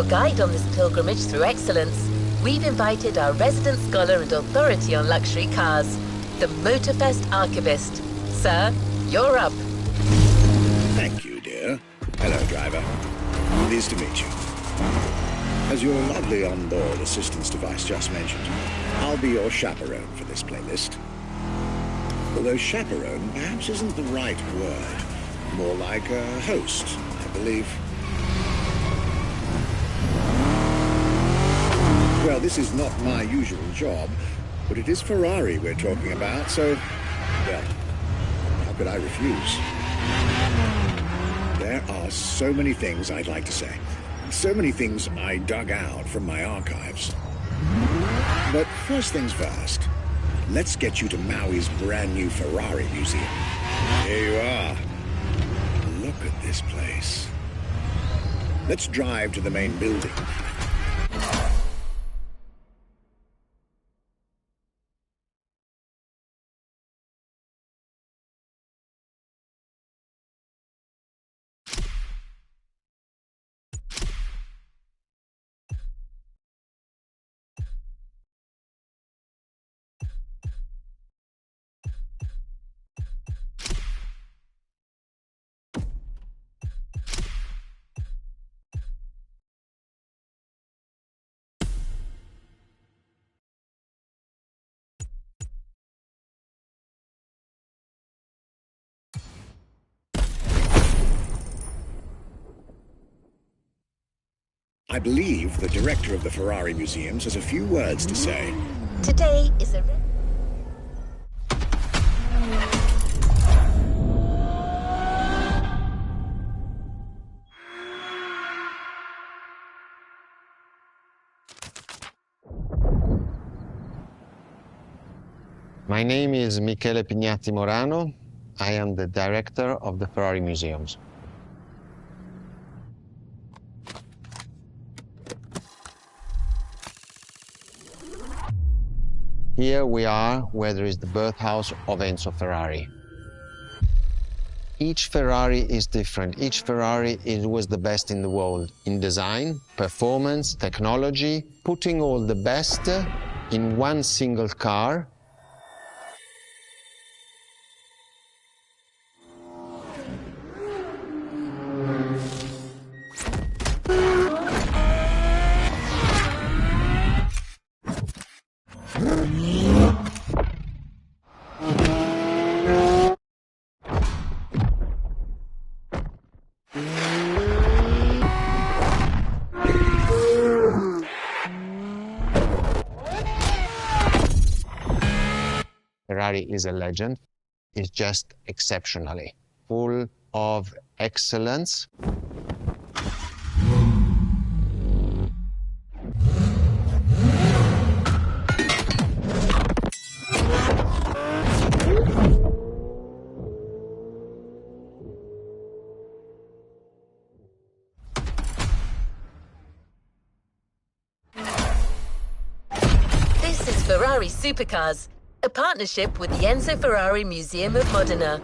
your guide on this pilgrimage through excellence, we've invited our resident scholar and authority on luxury cars, the Motorfest archivist. Sir, you're up. Thank you, dear. Hello, driver. Pleased to meet you. As your lovely onboard assistance device just mentioned, I'll be your chaperone for this playlist. Although chaperone perhaps isn't the right word. More like a host, I believe. Well, this is not my usual job, but it is Ferrari we're talking about, so, well, how could I refuse? There are so many things I'd like to say. So many things I dug out from my archives. But first things first, let's get you to Maui's brand new Ferrari museum. Here you are. Look at this place. Let's drive to the main building. I believe the director of the Ferrari Museums has a few words to say. Today is a... My name is Michele Pignatti Morano. I am the director of the Ferrari Museums. Here we are where there is the birthhouse of Enzo Ferrari. Each Ferrari is different. Each Ferrari was the best in the world in design, performance, technology, putting all the best in one single car. Ferrari is a legend. It's just exceptionally full of excellence. This is Ferrari Supercars, a partnership with the Enzo Ferrari Museum of Modena.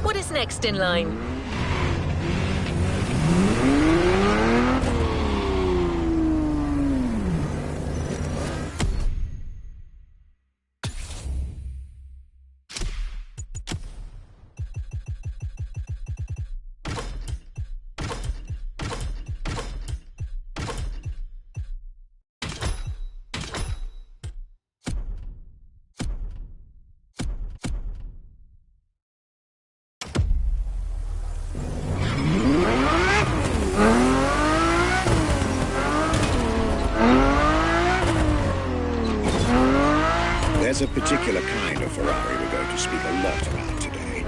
What is next in line? There's a particular kind of Ferrari we're going to speak a lot about today.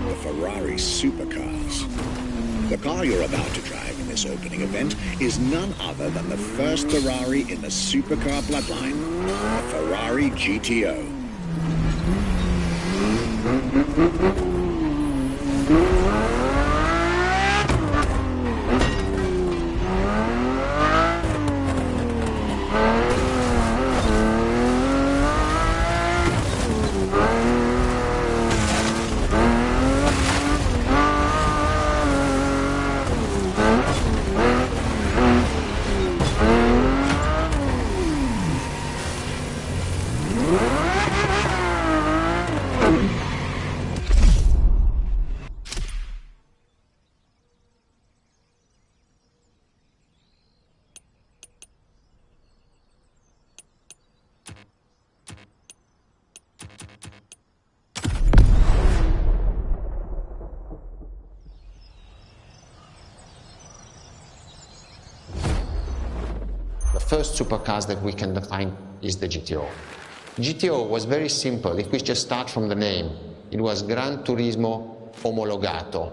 The Ferrari supercars. The car you're about to drive in this opening event is none other than the first Ferrari in the supercar bloodline, the Ferrari GTO. The first supercars that we can define is the GTO. GTO was very simple. If we just start from the name, it was Gran Turismo Omologato.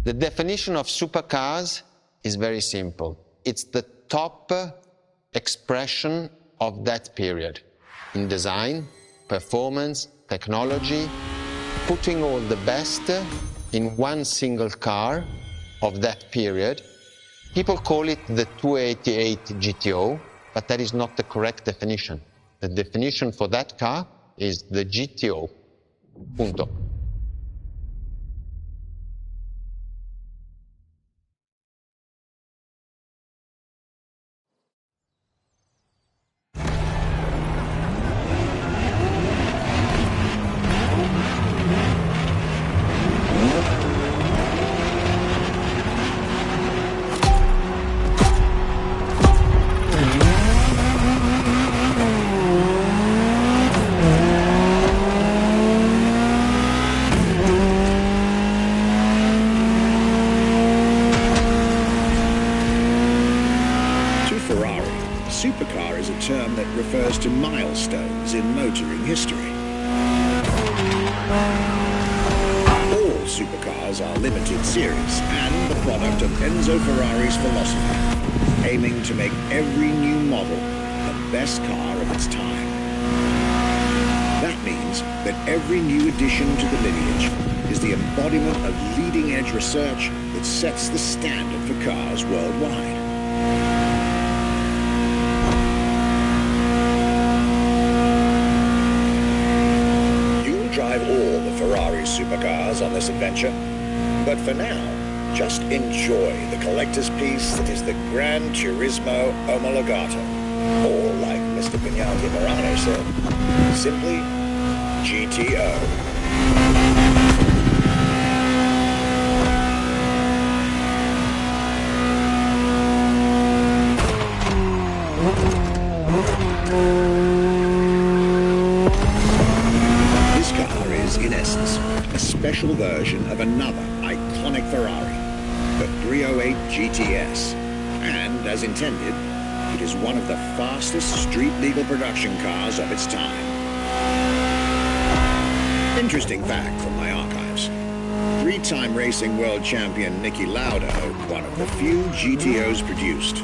The definition of supercars is very simple. It's the top expression of that period in design, performance, technology, putting all the best in one single car of that period. People call it the 288 GTO, but that is not the correct definition. The definition for that car is the GTO. Punto. Supercar is a term that refers to milestones in motoring history. All supercars are limited series and the product of Enzo Ferrari's philosophy, aiming to make every new model the best car of its time. That means that every new addition to the lineage is the embodiment of leading-edge research that sets the standard for cars worldwide. Drive all the Ferrari supercars on this adventure, but for now, just enjoy the collector's piece that is the Gran Turismo Omologato, or like Mr. Vignati Morano said, simply GTO. In essence, a special version of another iconic Ferrari, the 308 GTS, and as intended, it is one of the fastest street-legal production cars of its time. Interesting fact from my archives. Three-time racing world champion Niki Lauda owned one of the few GTOs produced,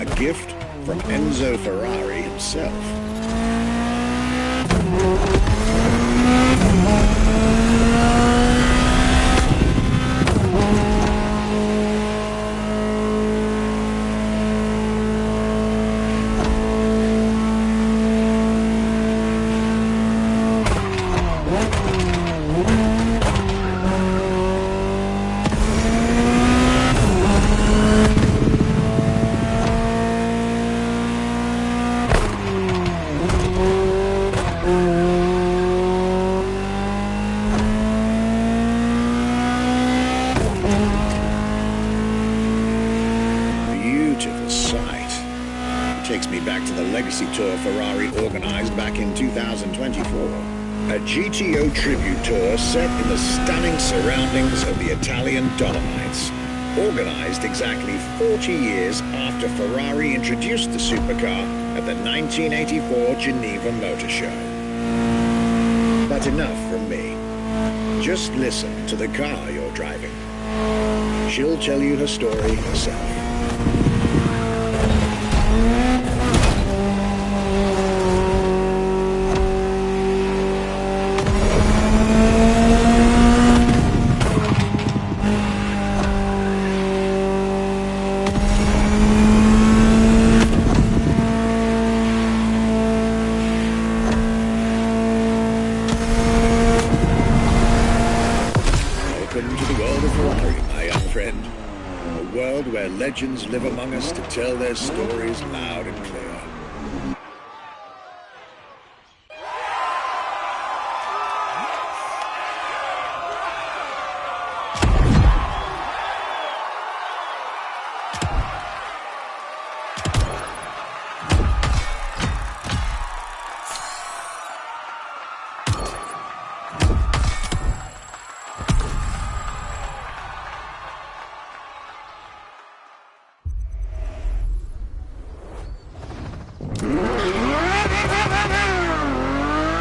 a gift from Enzo Ferrari himself. Takes me back to the Legacy Tour Ferrari organized back in 2024. A GTO tribute tour set in the stunning surroundings of the Italian Dolomites. Organized exactly 40 years after Ferrari introduced the supercar at the 1984 Geneva Motor Show. But enough from me. Just listen to the car you're driving. She'll tell you her story herself. Where legends live among us to tell their stories loud and clear.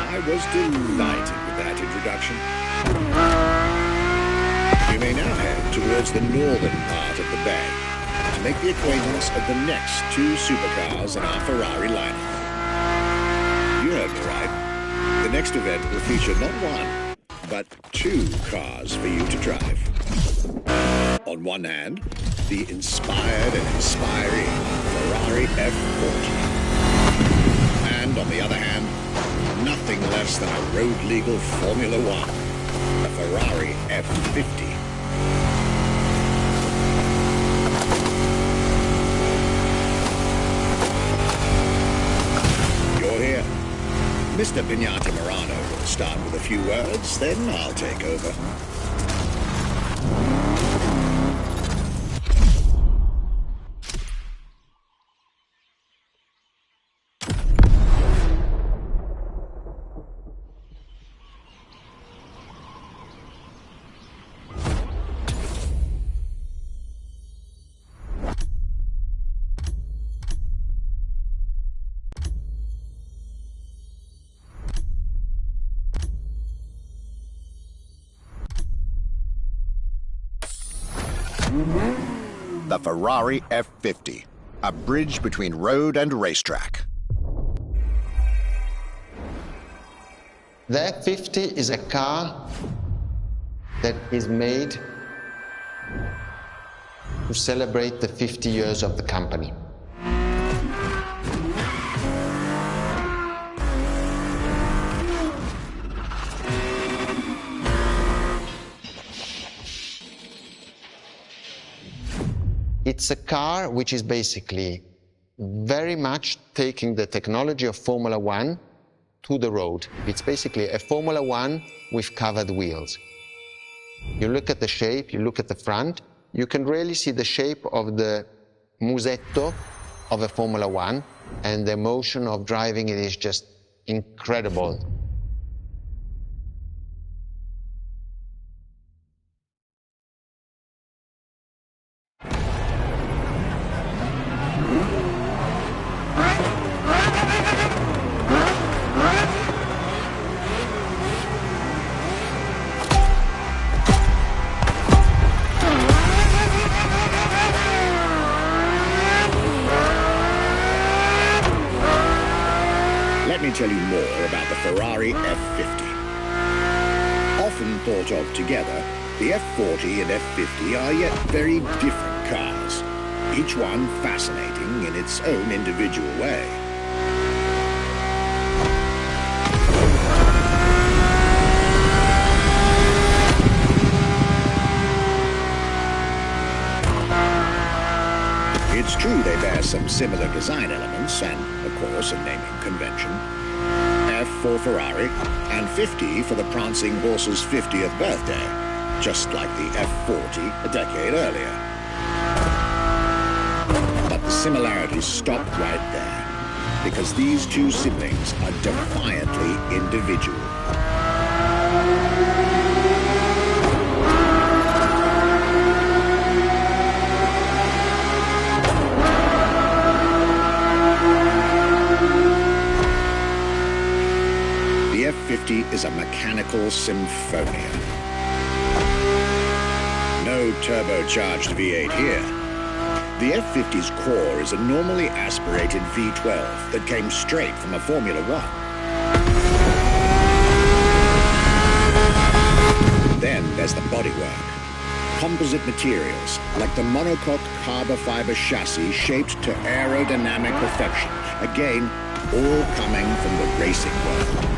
I was delighted with that introduction. You may now head towards the northern part of the bay to make the acquaintance of the next two supercars in our Ferrari lineup. You heard me right. The next event will feature not one, but two cars for you to drive. On one hand, the inspired and inspiring Ferrari F40. And on the other hand, nothing less than a road-legal Formula One, a Ferrari F50. You're here. Mr. Pignati Morano will start with a few words, then I'll take over. The Ferrari F50, a bridge between road and racetrack. The F50 is a car that is made to celebrate the 50 years of the company. It's a car which is basically very much taking the technology of Formula One to the road. It's basically a Formula One with covered wheels. You look at the shape, you look at the front, you can really see the shape of the musetto of a Formula One, and the emotion of driving it is just incredible. Let me tell you more about the Ferrari F50. Often thought of together, the F40 and F50 are yet very different cars, each one fascinating in its own individual way. It's true they bear some similar design elements and, of course, a naming convention. F for Ferrari and 50 for the prancing horse's 50th birthday, just like the F40 a decade earlier. But the similarities stop right there, because these two siblings are defiantly individual. the F-50 is a mechanical symphonia. No turbocharged V8 here. The F-50's core is a normally aspirated V12 that came straight from a Formula One. Then there's the bodywork. Composite materials, like the monocoque carbon fiber chassis shaped to aerodynamic perfection. Again, all coming from the racing world.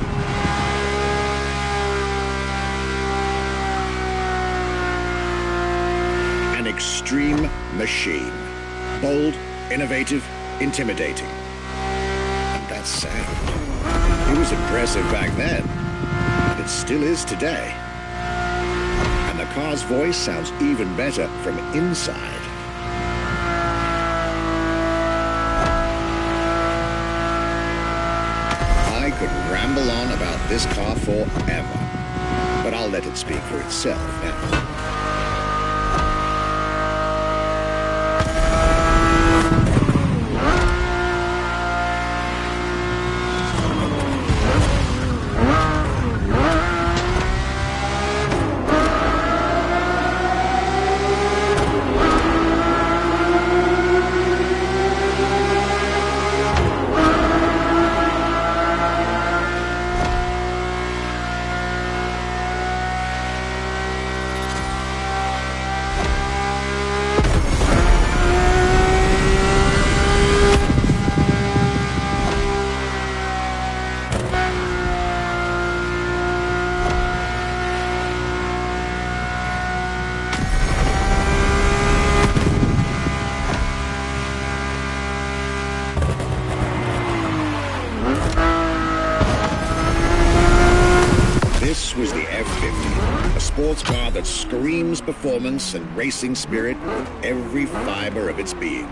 An extreme machine. Bold, innovative, intimidating. And that sound. It was impressive back then. It still is today. And the car's voice sounds even better from inside. I could ramble on about this car forever, but I'll let it speak for itself now. This was the F-50, a sports car that screams performance and racing spirit with every fiber of its being.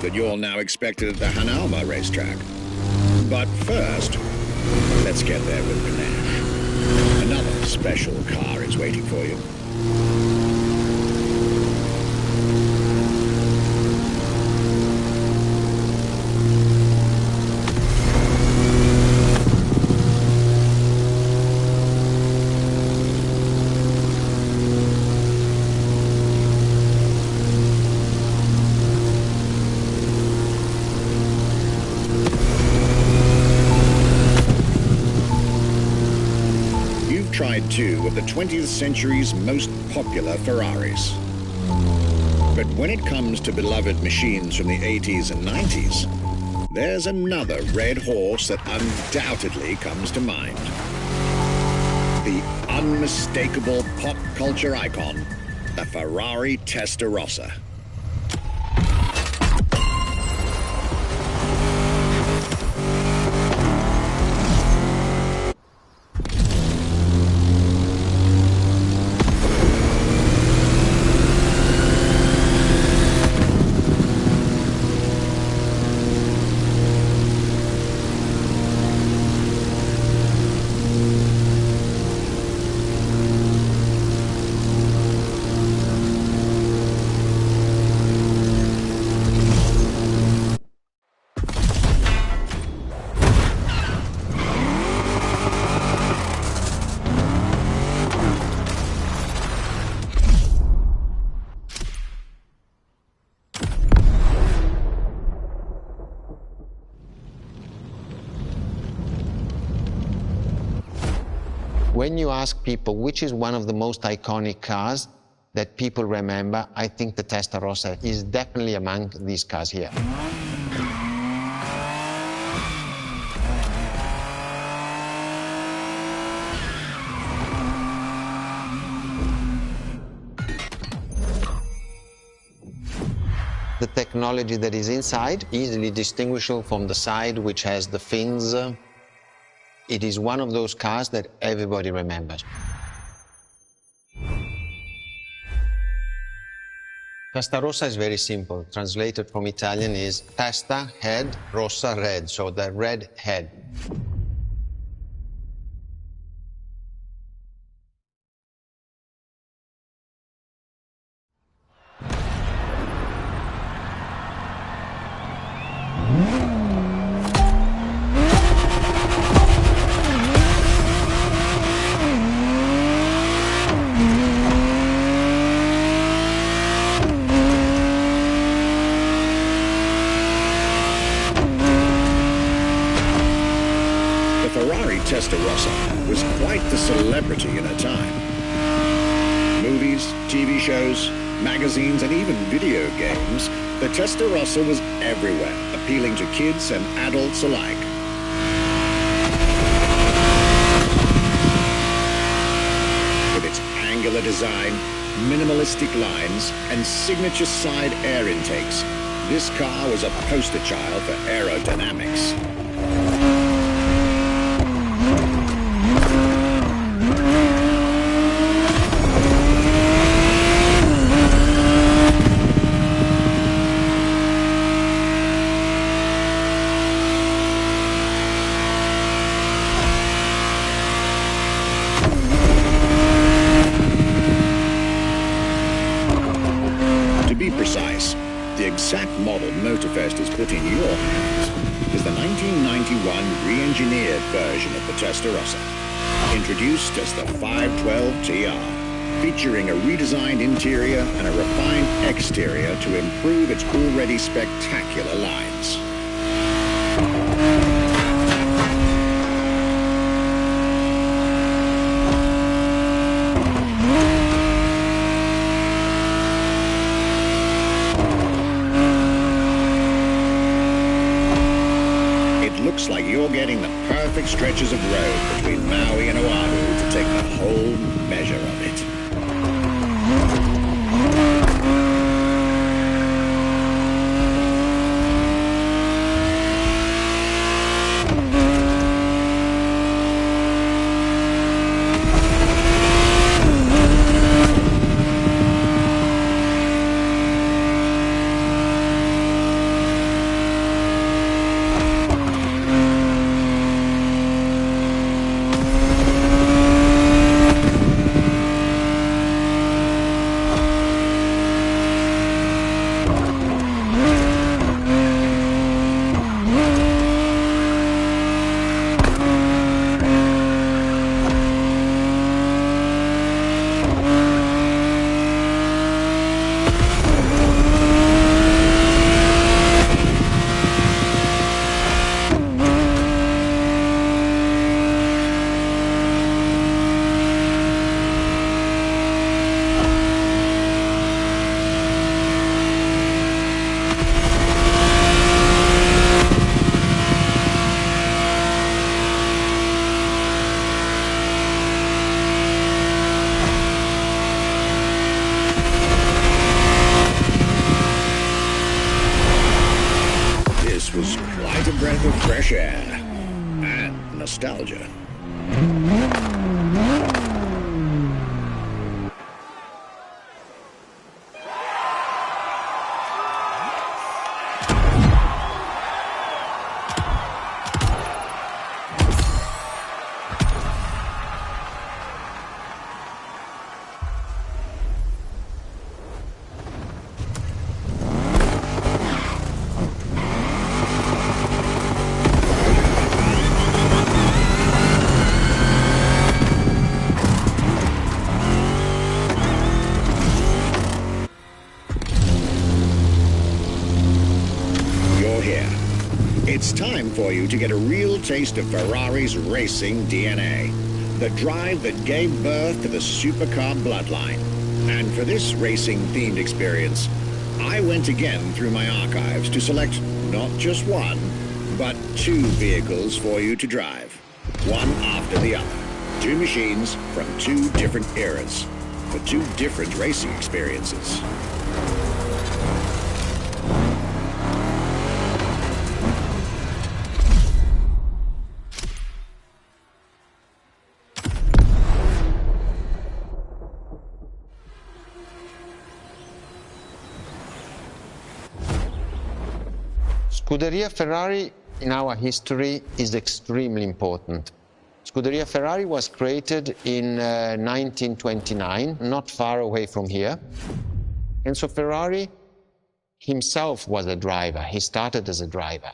That you're now expected at the Hanalma racetrack. But first, let's get there with panache. Another special car is waiting for you. Tried two of the 20th century's most popular Ferraris. But when it comes to beloved machines from the 80s and 90s, there's another red horse that undoubtedly comes to mind. The unmistakable pop culture icon, the Ferrari Testarossa. When you ask people which is one of the most iconic cars that people remember, I think the Testarossa is definitely among these cars here. The technology that is inside, easily distinguishable from the side which has the fins. It is one of those cars that everybody remembers. Testa rossa is very simple. Translated from Italian is testa, head, rossa, red. So the red head. Testarossa was quite the celebrity in her time. Movies, TV shows, magazines, and even video games, the Testarossa was everywhere, appealing to kids and adults alike. With its angular design, minimalistic lines, and signature side air intakes, this car was a poster child for aerodynamics. The exact model Motorfest has put in your hands is the 1991 re-engineered version of the Testarossa, introduced as the 512 TR, featuring a redesigned interior and a refined exterior to improve its already spectacular lines. Looks like you're getting the perfect stretches of road between Maui and Oahu to take the whole measure of it. Was quite a breath of fresh air and nostalgia. It's time for you to get a real taste of Ferrari's racing DNA, the drive that gave birth to the supercar bloodline. And for this racing-themed experience, I went again through my archives to select not just one, but two vehicles for you to drive, one after the other. Two machines from two different eras, for two different racing experiences. Scuderia Ferrari in our history is extremely important. Scuderia Ferrari was created in 1929, not far away from here. Enzo Ferrari himself was a driver. He started as a driver.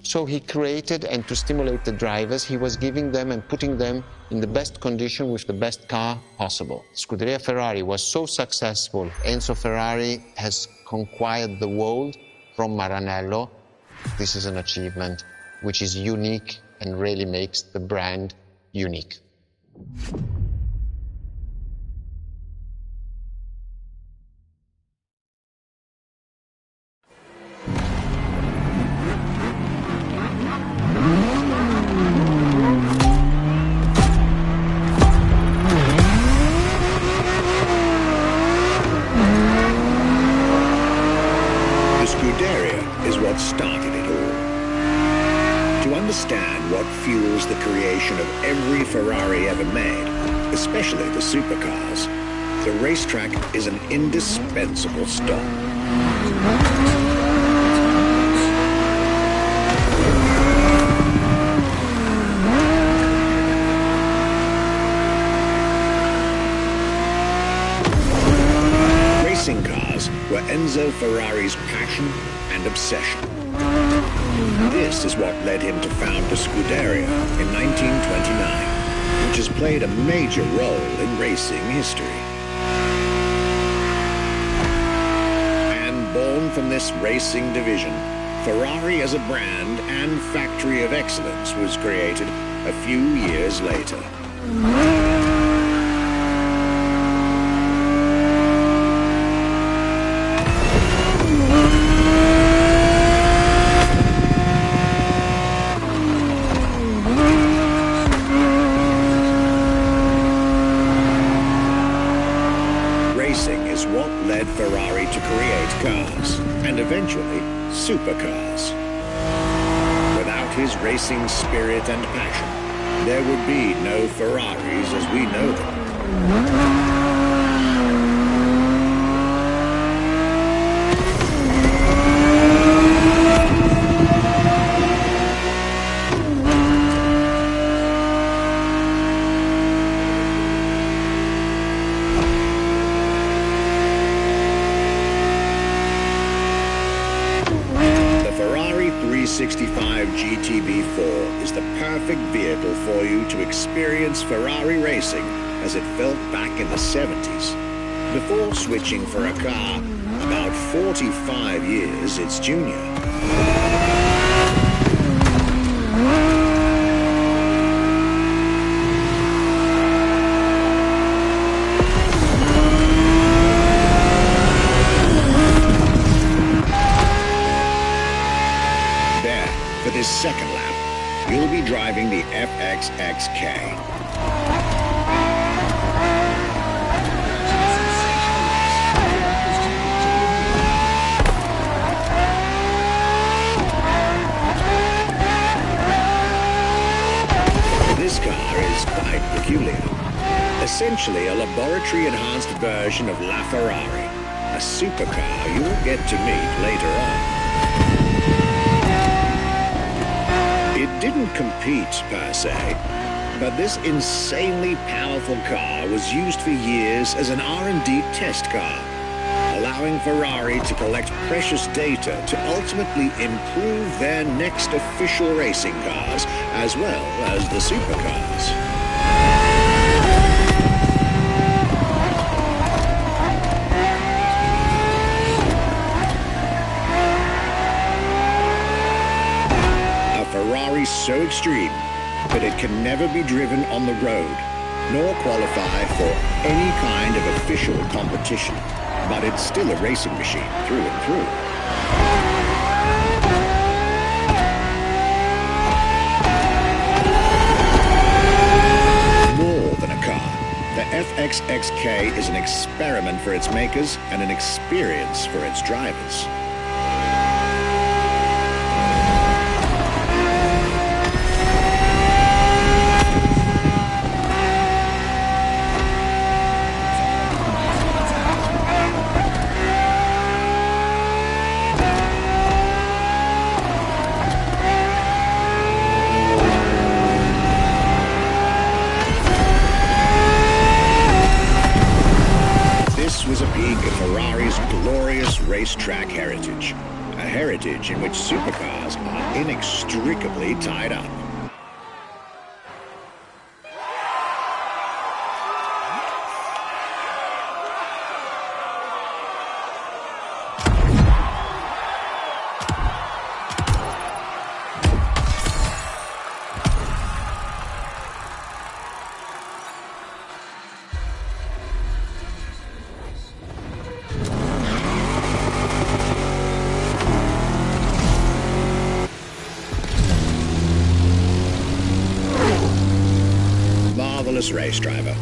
So he created, and to stimulate the drivers, he was giving them and putting them in the best condition with the best car possible. Scuderia Ferrari was so successful. Enzo Ferrari has conquered the world from Maranello. This is an achievement which is unique and really makes the brand unique. What started it all. To understand what fuels the creation of every Ferrari ever made, especially the supercars, the racetrack is an indispensable stop. Racing cars were Enzo Ferrari's passion and obsession. This is what led him to found the Scuderia in 1929, which has played a major role in racing history. And born from this racing division, Ferrari as a brand and factory of excellence was created a few years later. Ferrari to create cars, and eventually supercars. Without his racing spirit and passion, there would be no Ferraris as we know them. GTB4 is the perfect vehicle for you to experience Ferrari racing as it felt back in the 70s, before switching for a car about 45 years its junior. This second lap, you'll be driving the FXXK. This car is quite peculiar. Essentially a laboratory-enhanced version of La Ferrari, a supercar you'll get to meet later on. It didn't compete, per se, but this insanely powerful car was used for years as an R&D test car, allowing Ferrari to collect precious data to ultimately improve their next official racing cars, as well as the supercars. Ferrari so extreme that it can never be driven on the road, nor qualify for any kind of official competition. But it's still a racing machine through and through. More than a car, the FXXK is an experiment for its makers and an experience for its drivers. racetrack heritage. A heritage in which supercars are inextricably tied up. Marvelous race driver.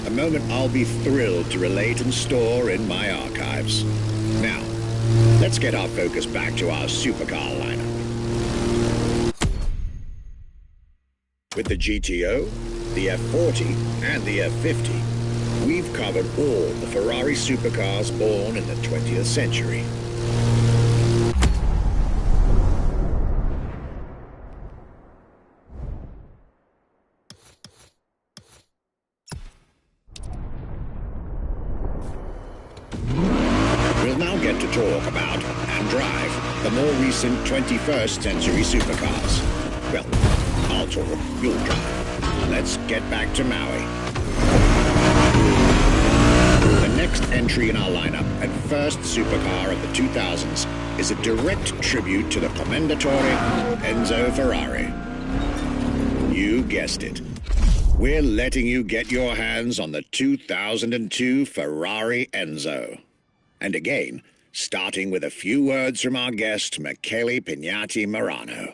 A moment I'll be thrilled to relate and store in my archives. Now, let's get our focus back to our supercar lineup. With the GTO, the F40, and the F50, we've covered all the Ferrari supercars born in the 20th century. We'll now get to talk about and drive the more recent 21st century supercars. Well, I'll talk, you'll drive. Let's get back to Maui. The next entry in our lineup and first supercar of the 2000s is a direct tribute to the Commendatore Enzo Ferrari. You guessed it. We're letting you get your hands on the 2002 Ferrari Enzo. And again, starting with a few words from our guest, Michele Pignati Marano.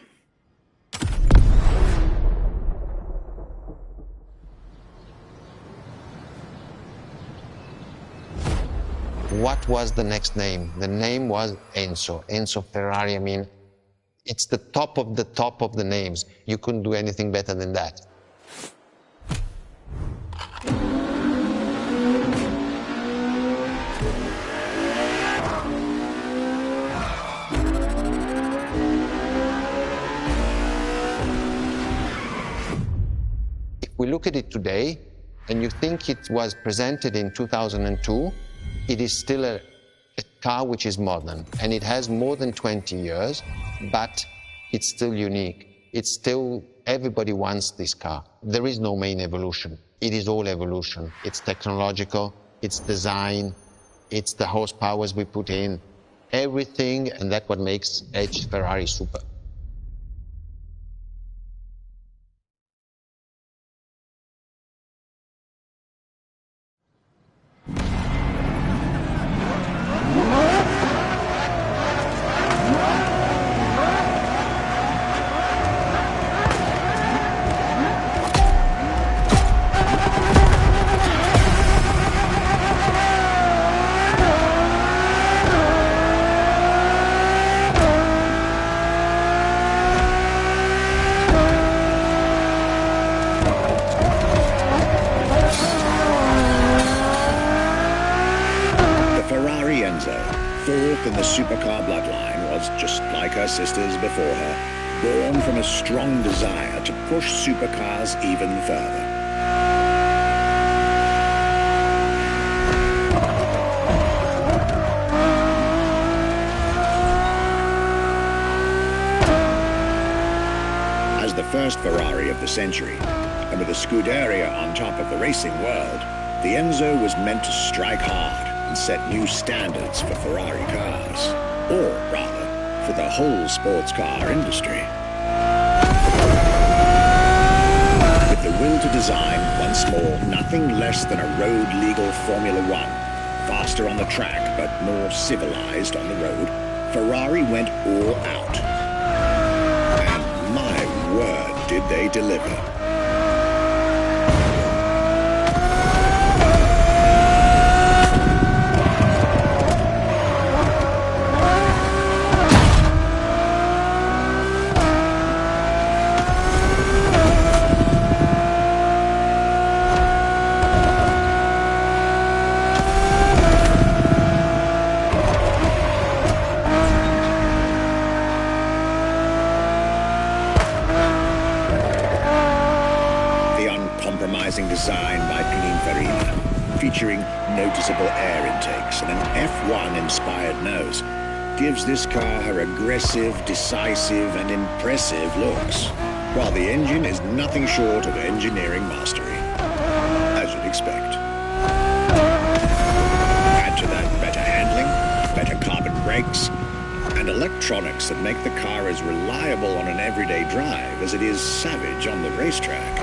What was the next name? The name was Enzo. Enzo Ferrari, I mean, it's the top of the names. You couldn't do anything better than that. If we look at it today, and you think it was presented in 2002, it is still a car which is modern, and it has more than 20 years, but it's still unique. It's still, everybody wants this car. There is no main evolution. It is all evolution. It's technological, it's design, it's the horsepowers we put in, everything, and that's what makes Ferrari super. Fourth in the supercar bloodline, was just like her sisters before her, born from a strong desire to push supercars even further. As the first Ferrari of the century, and with a Scuderia on top of the racing world, the Enzo was meant to strike hard and set new standards for Ferrari cars, or rather, for the whole sports car industry. With the will to design, once more, nothing less than a road-legal Formula One, faster on the track but more civilized on the road, Ferrari went all out. And my word, did they deliver. Design by Pininfarina, featuring noticeable air intakes and an F1-inspired nose, gives this car her aggressive, decisive, and impressive looks, while the engine is nothing short of engineering mastery, as you'd expect. Add to that better handling, better carbon brakes, and electronics that make the car as reliable on an everyday drive as it is savage on the racetrack.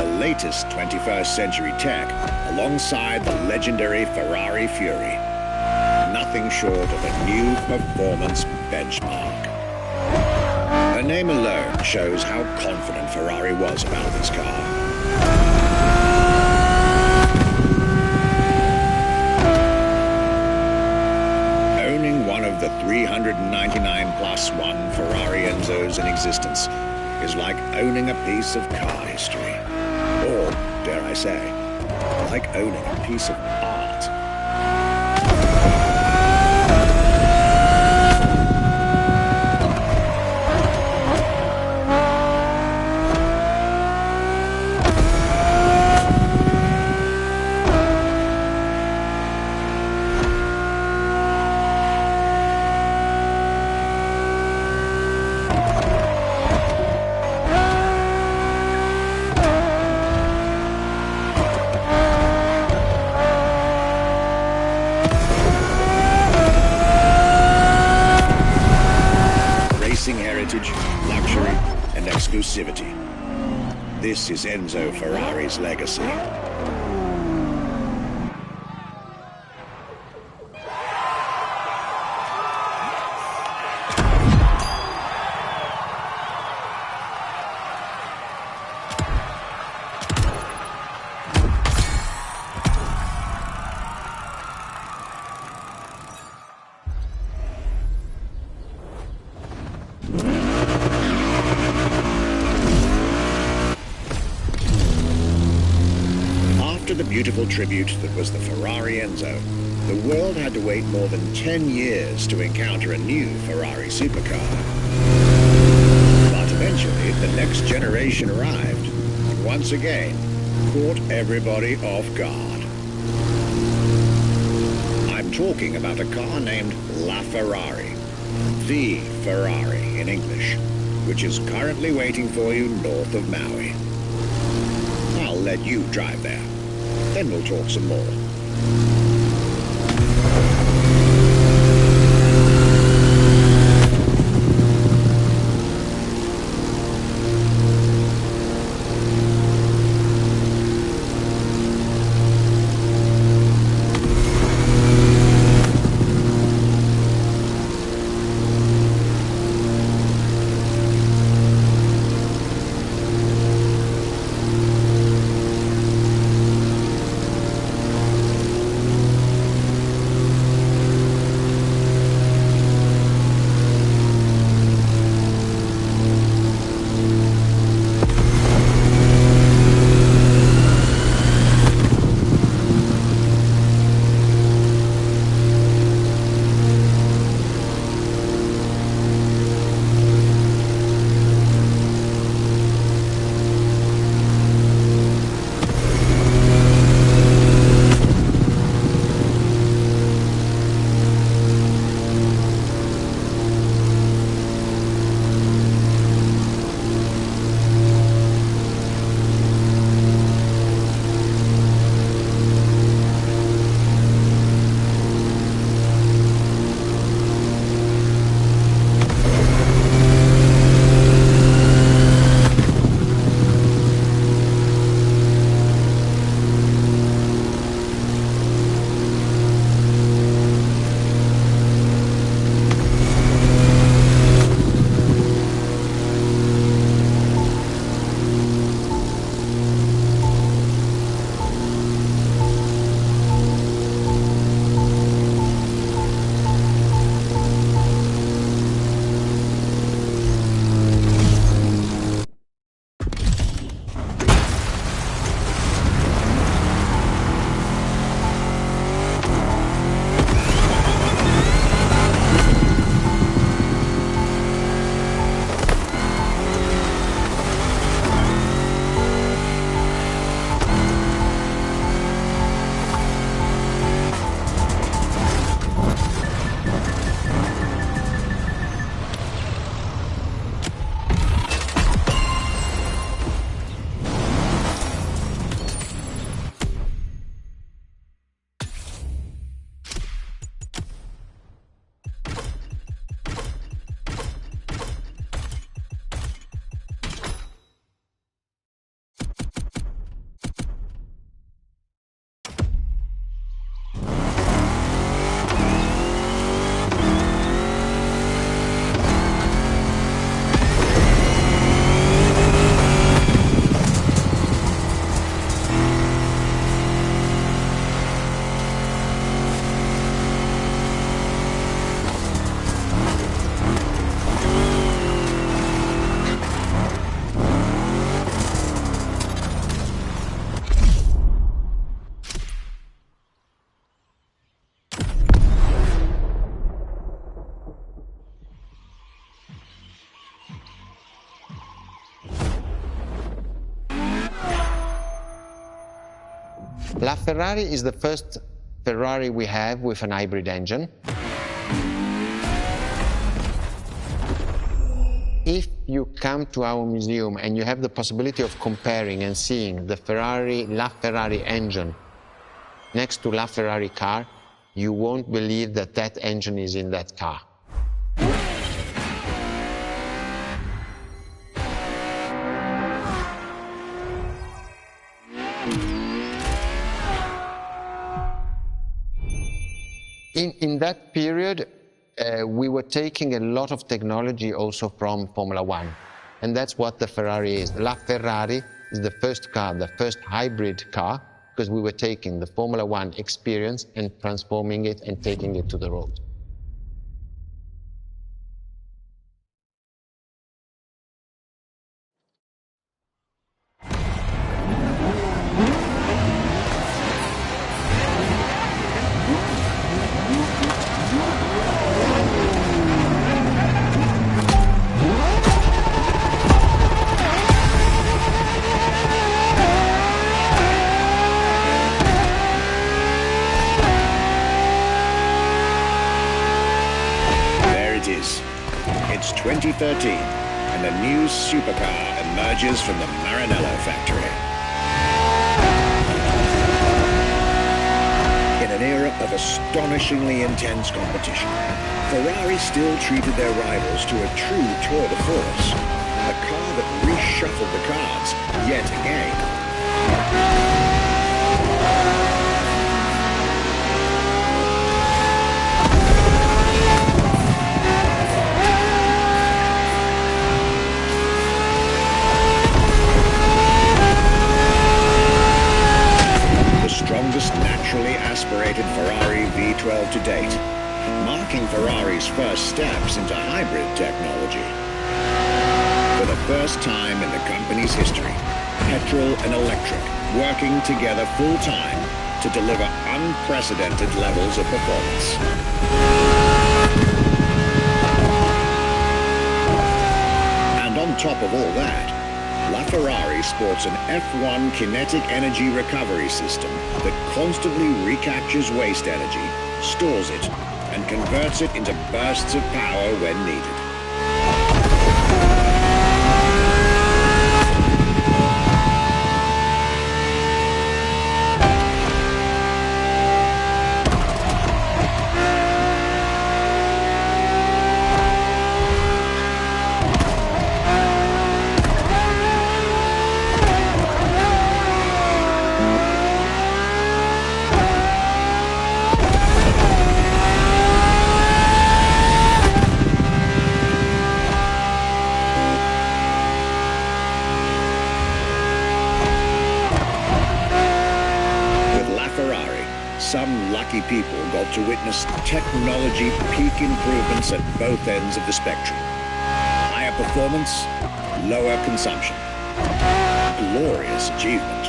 The latest 21st century tech alongside the legendary Ferrari Fury. Nothing short of a new performance benchmark. Her name alone shows how confident Ferrari was about this car. The 399 plus one Ferrari Enzos in existence is like owning a piece of car history. Or, dare I say, like owning a piece of art. Heritage, luxury, and exclusivity. This is Enzo Ferrari's legacy. After the beautiful tribute that was the Ferrari Enzo, the world had to wait more than 10 years to encounter a new Ferrari supercar. But eventually, the next generation arrived, and once again, caught everybody off guard. I'm talking about a car named La Ferrari, the Ferrari in English, which is currently waiting for you north of Maui. I'll let you drive there. Then we'll talk some more. LaFerrari is the first Ferrari we have with an hybrid engine. If you come to our museum and you have the possibility of comparing and seeing the LaFerrari engine next to LaFerrari car, you won't believe that that engine is in that car. In that period, we were taking a lot of technology also from Formula One, and that's what the Ferrari is. LaFerrari is the first car, the first hybrid car, because we were taking the Formula One experience and transforming it and taking it to the road. It's 2013, and a new supercar emerges from the Maranello factory. In an era of astonishingly intense competition, Ferrari still treated their rivals to a true tour de force, a car that reshuffled the cards yet again. Strongest naturally aspirated Ferrari V12 to date, marking Ferrari's first steps into hybrid technology. For the first time in the company's history, petrol and electric working together full-time to deliver unprecedented levels of performance. And on top of all that, LaFerrari sports an F1 kinetic energy recovery system that constantly recaptures waste energy, stores it, and converts it into bursts of power when needed. Some lucky people got to witness technology peak improvements at both ends of the spectrum. Higher performance, lower consumption. Glorious achievement.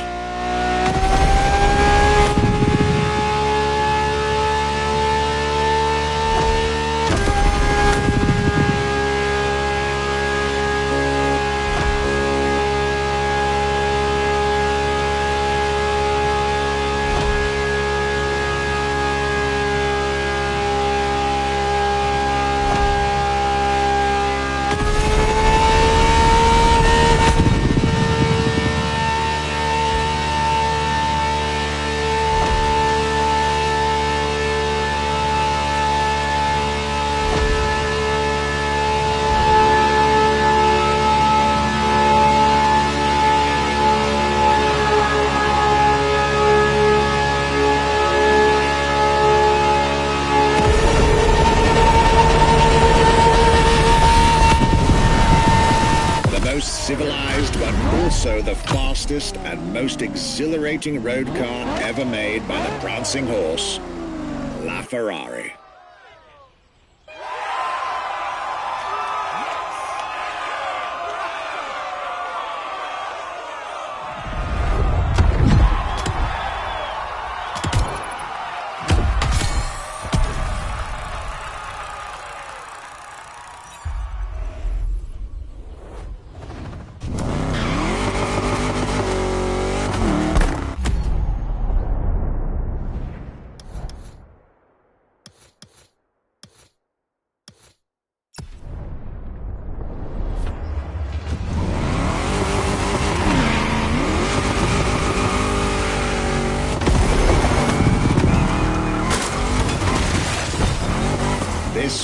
Civilized, but also the fastest and most exhilarating road car ever made by the prancing horse, LaFerrari.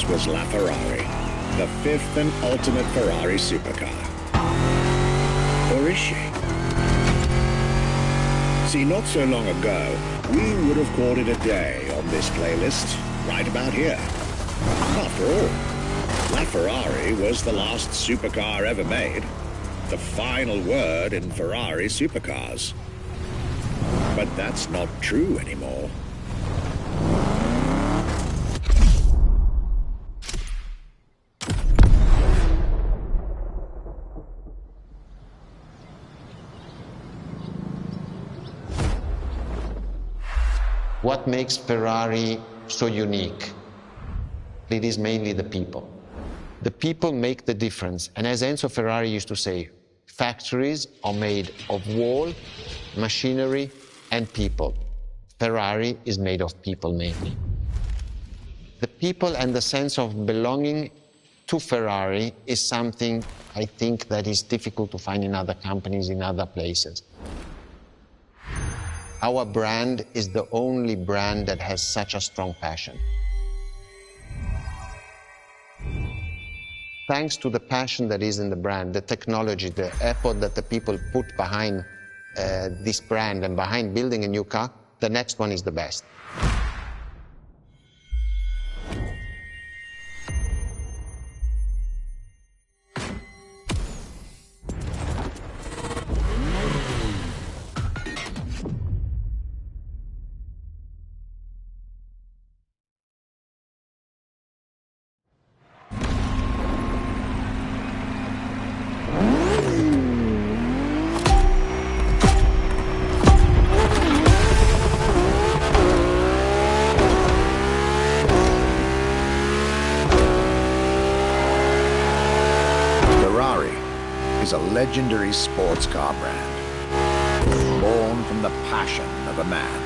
was LaFerrari, the fifth and ultimate Ferrari supercar. Or is she? See, not so long ago, we would have called it a day on this playlist, right about here. After all, LaFerrari was the last supercar ever made, the final word in Ferrari supercars. But that's not true anymore. What makes Ferrari so unique? It is mainly the people. The people make the difference. And as Enzo Ferrari used to say, factories are made of wall, machinery, and people. Ferrari is made of people mainly. The people and the sense of belonging to Ferrari is something I think that is difficult to find in other companies, in other places. Our brand is the only brand that has such a strong passion. Thanks to the passion that is in the brand, the technology, the effort that the people put behind this brand and behind building a new car, the next one is the best. Is a legendary sports car brand, born from the passion of a man.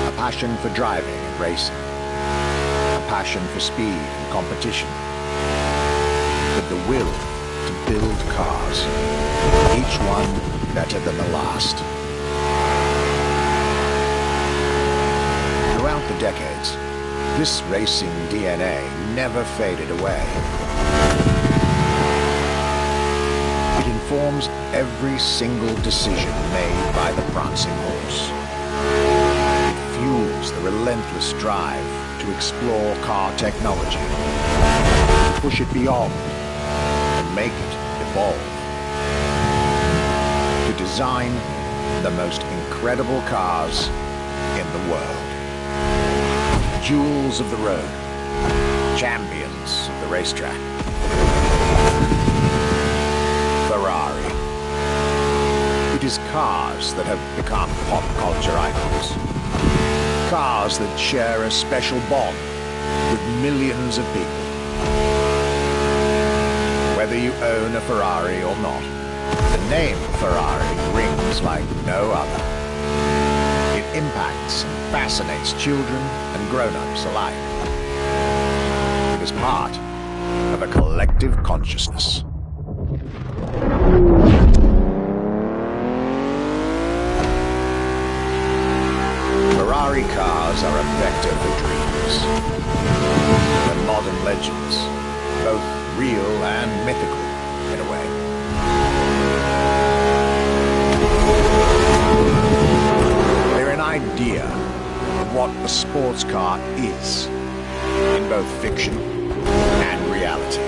A passion for driving and racing, a passion for speed and competition, with the will to build cars, each one better than the last. Throughout the decades, this racing DNA never faded away. Informs every single decision made by the prancing horse. It fuels the relentless drive to explore car technology, to push it beyond and make it evolve, to design the most incredible cars in the world. Jewels of the road, champions of the racetrack. Ferrari. It is cars that have become pop culture icons. Cars that share a special bond with millions of people. Whether you own a Ferrari or not, the name Ferrari rings like no other. It impacts and fascinates children and grown-ups alike. It is part of a collective consciousness. Ferrari cars are a vector for dreams. They're modern legends, both real and mythical in a way. They're an idea of what a sports car is, in both fiction and reality.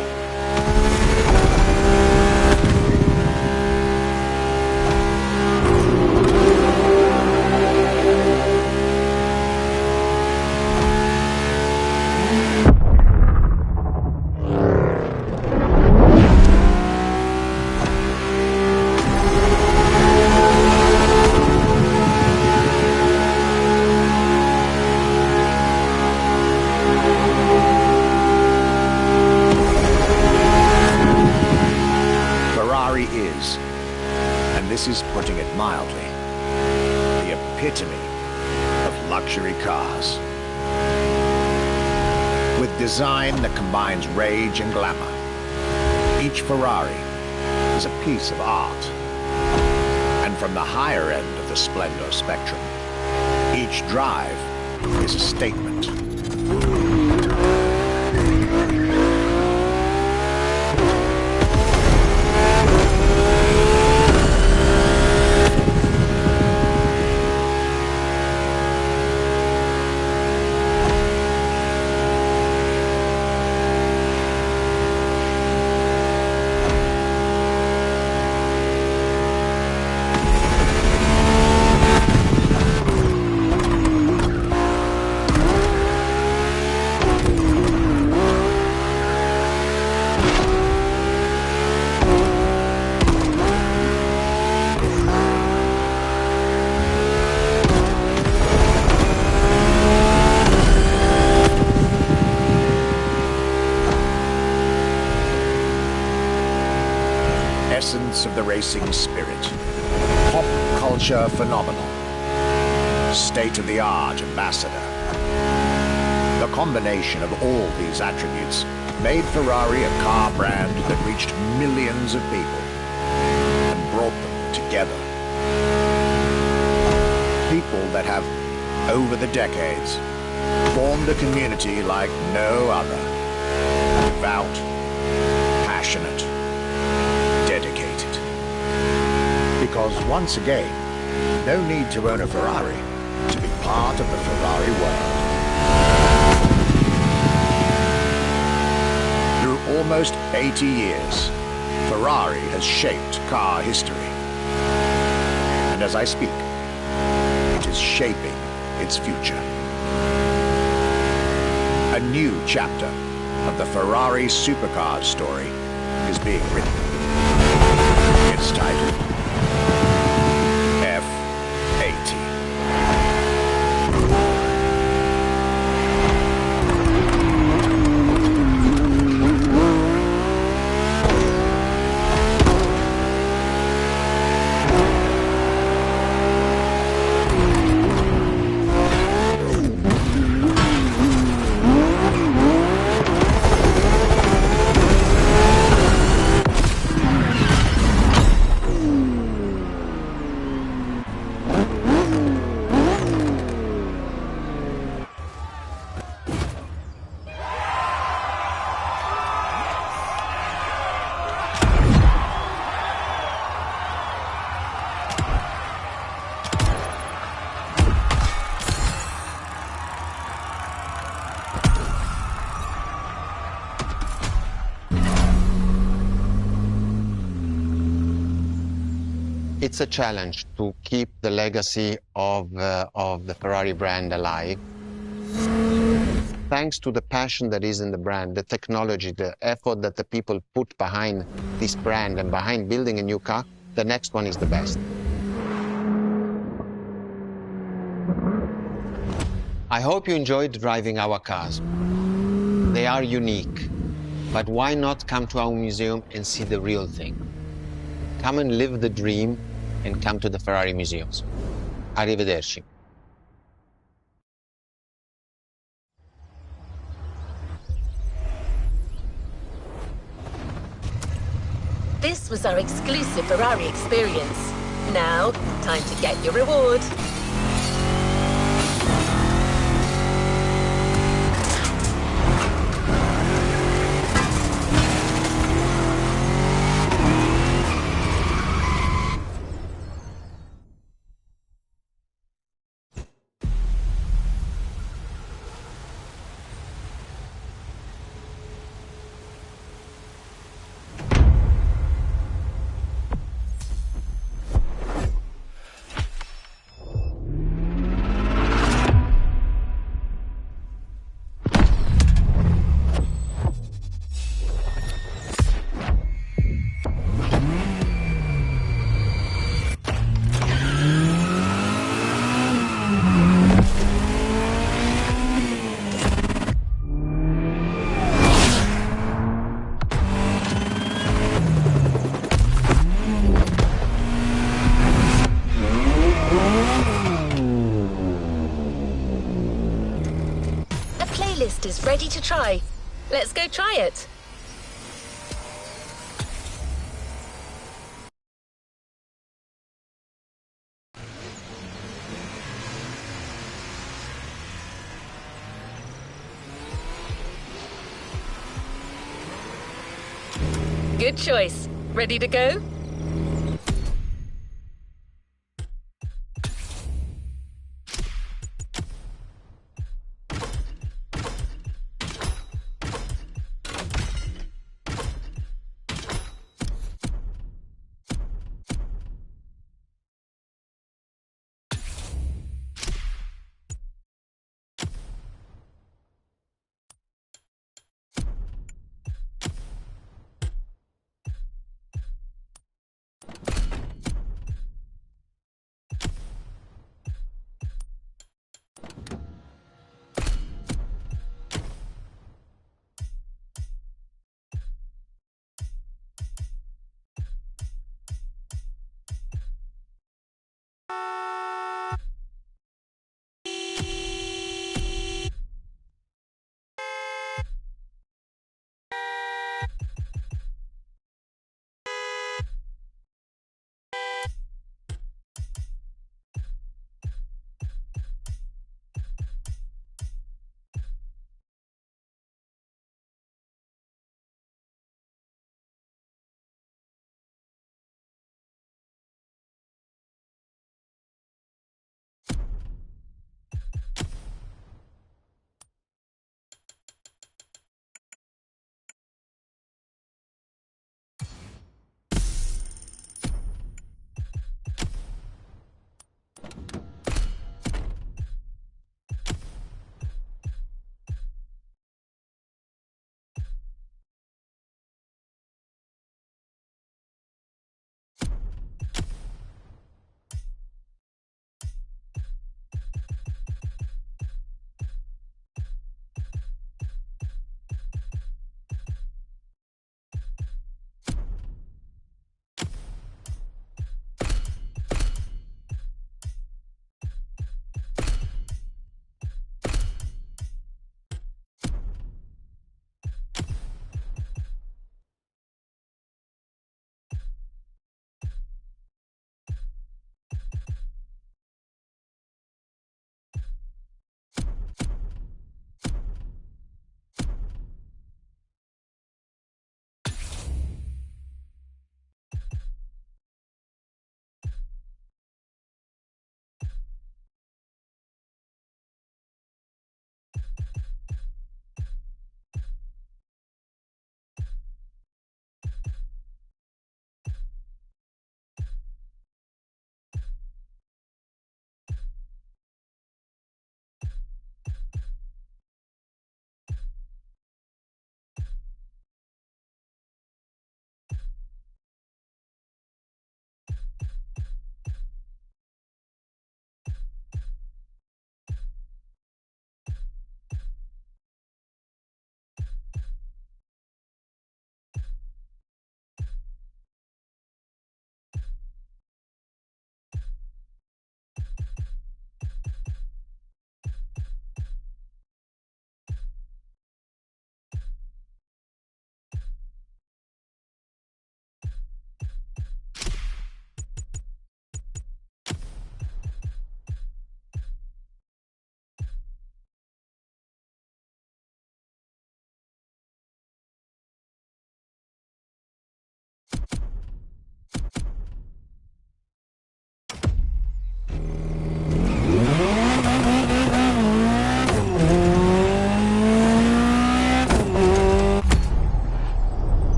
This is putting it mildly, the epitome of luxury cars. With design that combines rage and glamour, each Ferrari is a piece of art. And from the higher end of the splendor spectrum, each drive is a statement. essence of the racing spirit. Pop culture phenomenon. State-of-the-art ambassador. The combination of all these attributes made Ferrari a car brand that reached millions of people and brought them together. People that have, over the decades, formed a community like no other. Devout, passionate, dedicated. Because once again, no need to own a Ferrari to be part of the Ferrari world. Through almost 80 years, Ferrari has shaped car history. And as I speak, it is shaping its future. A new chapter of the Ferrari supercars story is being written. It's titled F80. It's a challenge to keep the legacy of the Ferrari brand alive. Thanks to the passion that is in the brand, the technology, the effort that the people put behind this brand and behind building a new car, the next one is the best. I hope you enjoyed driving our cars. They are unique, but why not come to our museum and see the real thing? Come and live the dream and come to the Ferrari museums. Arrivederci. This was our exclusive Ferrari experience. Now, time to get your reward. Playlist is ready to try. Let's go try it. Good choice. Ready to go?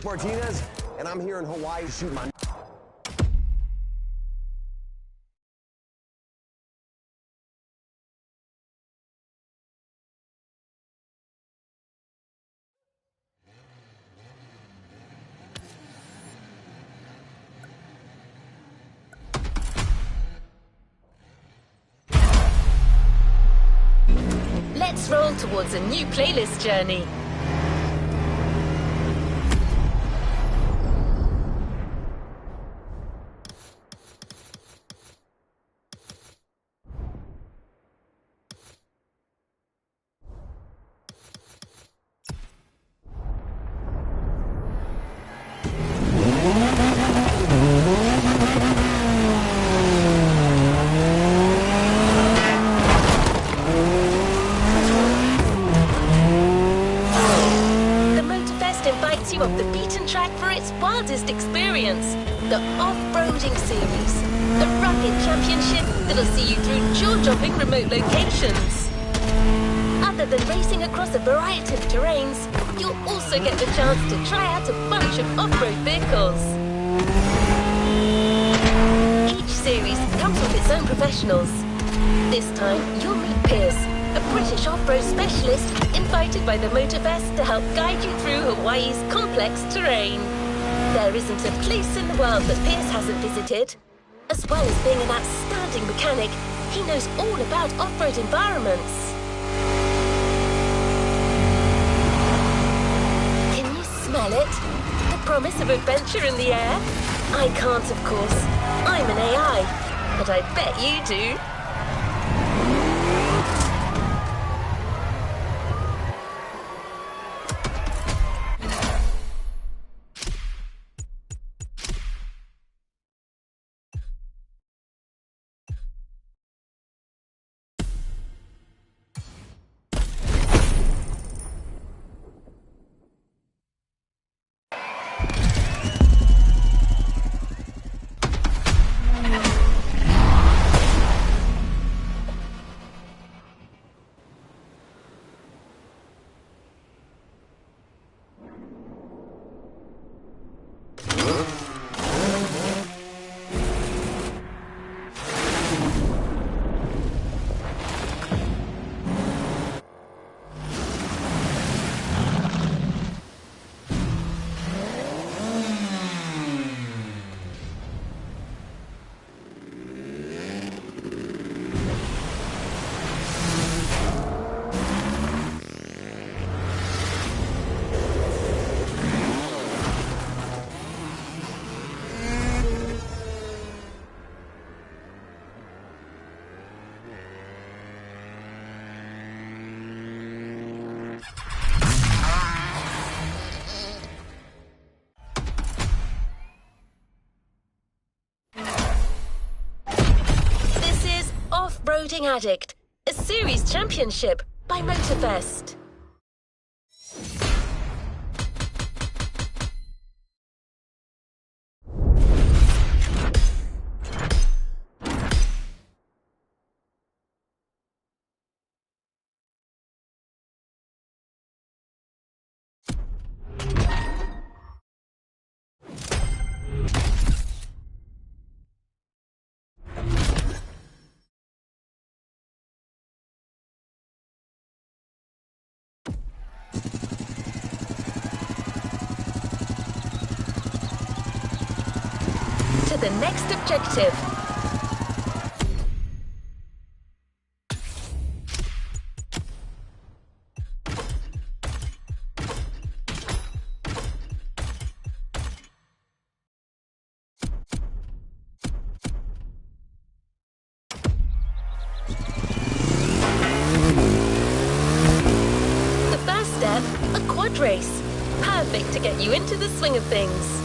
Rick Martinez, and I'm here in Hawaii to shoot my... Let's roll towards a new playlist journey. You off the beaten track for its wildest experience. The off-roading series. A rugged championship that'll see you through jaw-dropping remote locations. Other than racing across a variety of terrains, you'll also get the chance to try out a bunch of off-road vehicles. Each series comes with its own professionals. This time, you'll meet Pierce, a British off-road specialist invited by the Motorfest to help guide you through Hawaii's complex terrain. There isn't a place in the world that Pierce hasn't visited. As well as being an outstanding mechanic, he knows all about off-road environments. Can you smell it? The promise of adventure in the air? I can't, of course. I'm an AI, but I bet you do. Off-Roading Addict, a series championship by Motorfest. To the next objective. The first step, a quad race. Perfect to get you into the swing of things.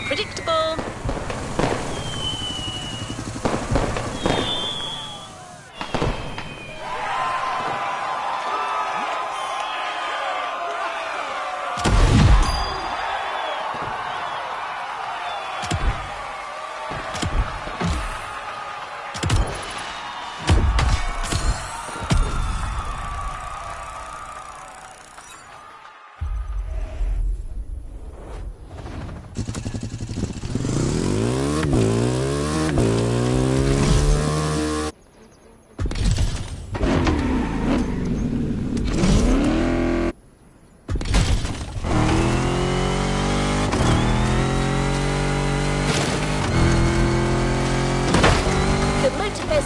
predictable.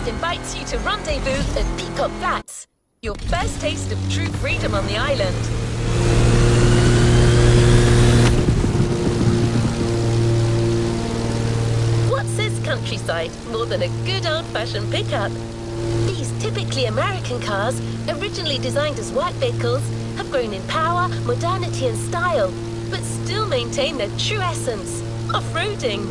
Invites you to rendezvous at Peacock Flats, your first taste of true freedom on the island. What's this countryside more than a good old-fashioned pickup? These typically American cars, originally designed as work vehicles, have grown in power, modernity and style, but still maintain their true essence, off-roading.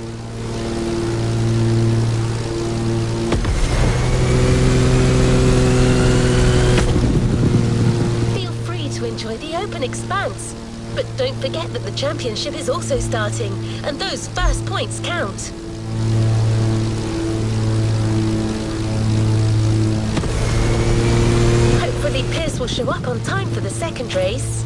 Enjoy the open expanse. But don't forget that the championship is also starting, and those first points count. Hopefully Pierce will show up on time for the second race.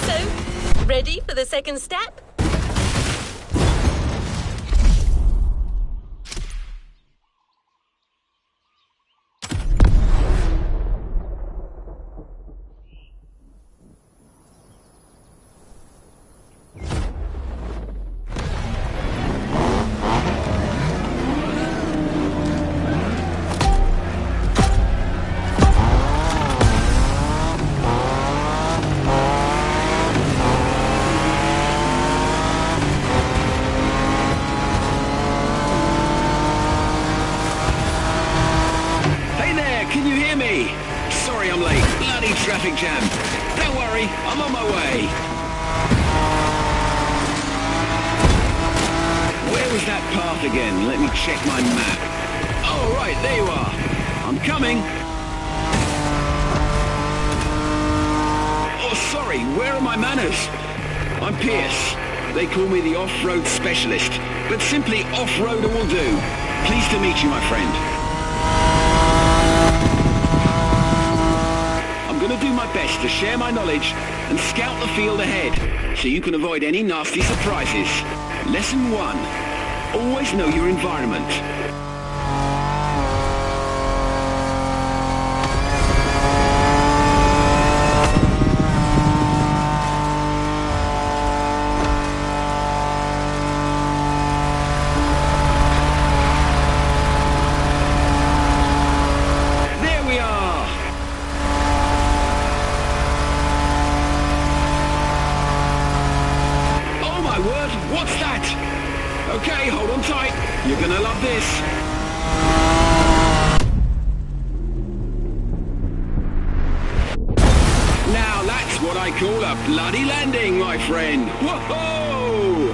So, ready for the second step? Traffic jam. Don't worry, I'm on my way. Where was that path again? Let me check my map. Oh, right, there you are. I'm coming. Oh, sorry, where are my manners? I'm Pierce. They call me the off-road specialist, but simply off-roader will do. Pleased to meet you, my friend. I'm going to do my best to share my knowledge and scout the field ahead, so you can avoid any nasty surprises. Lesson 1. Always know your environment. What's that? Okay, hold on tight. You're gonna love this. Now that's what I call a bloody landing, my friend. Whoa!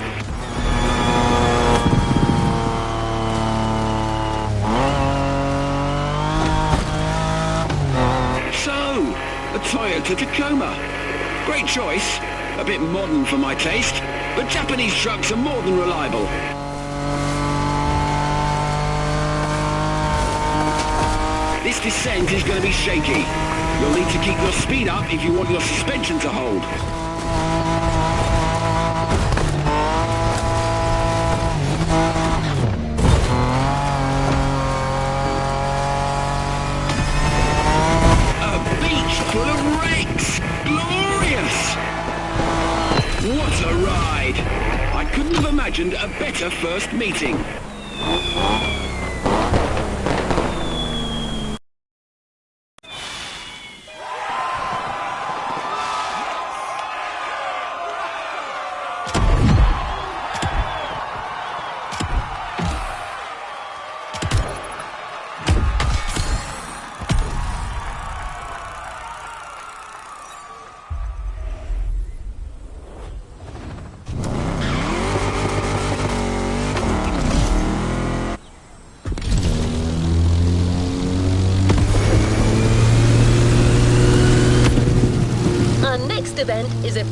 So, a Toyota Tacoma. Great choice. A bit modern for my taste. But Japanese trucks are more than reliable. This descent is going to be shaky. You'll need to keep your speed up if you want your suspension to hold. A beach full of wrecks! Glorious! What a ride! I couldn't have imagined a better first meeting.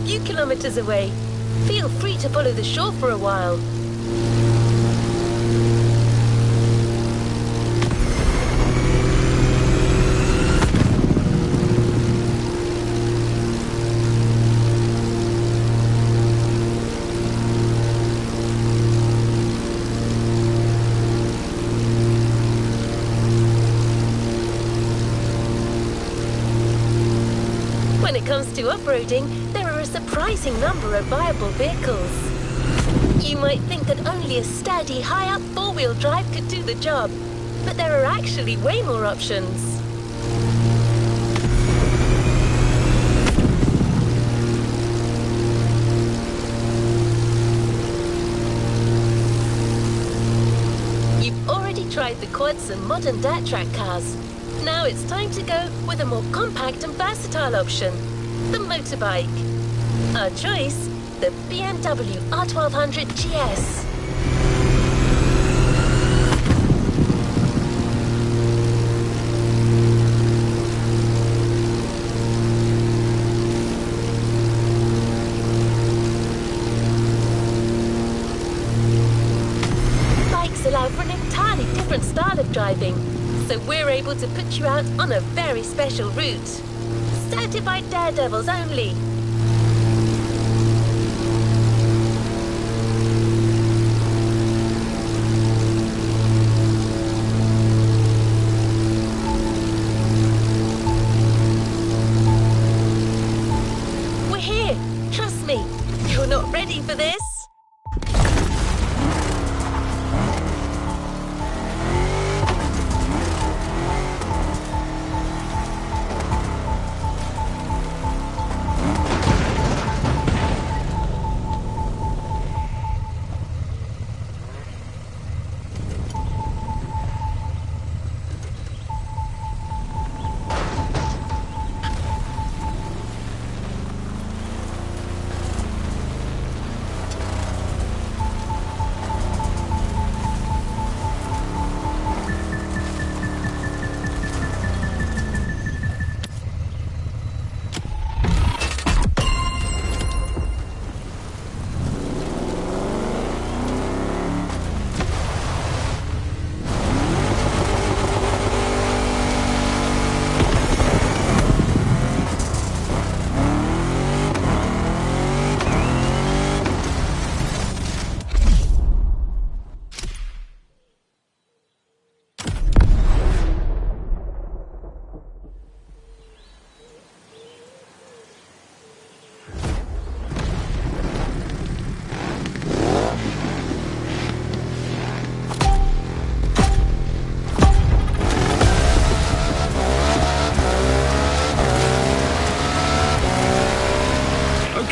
few kilometers away. Feel free to follow the shore for a while. When it comes to off-roading, there are a surprising number of viable vehicles. You might think that only a sturdy, high-up four-wheel drive could do the job, but there are actually way more options. You've already tried the quads and modern dirt track cars. Now it's time to go with a more compact and versatile option, the motorbike. Our choice, the BMW R1200 GS. Bikes allow for an entirely different style of driving, so we're able to put you out on a very special route. Certified daredevils only. We're here. Trust me. You're not ready for this?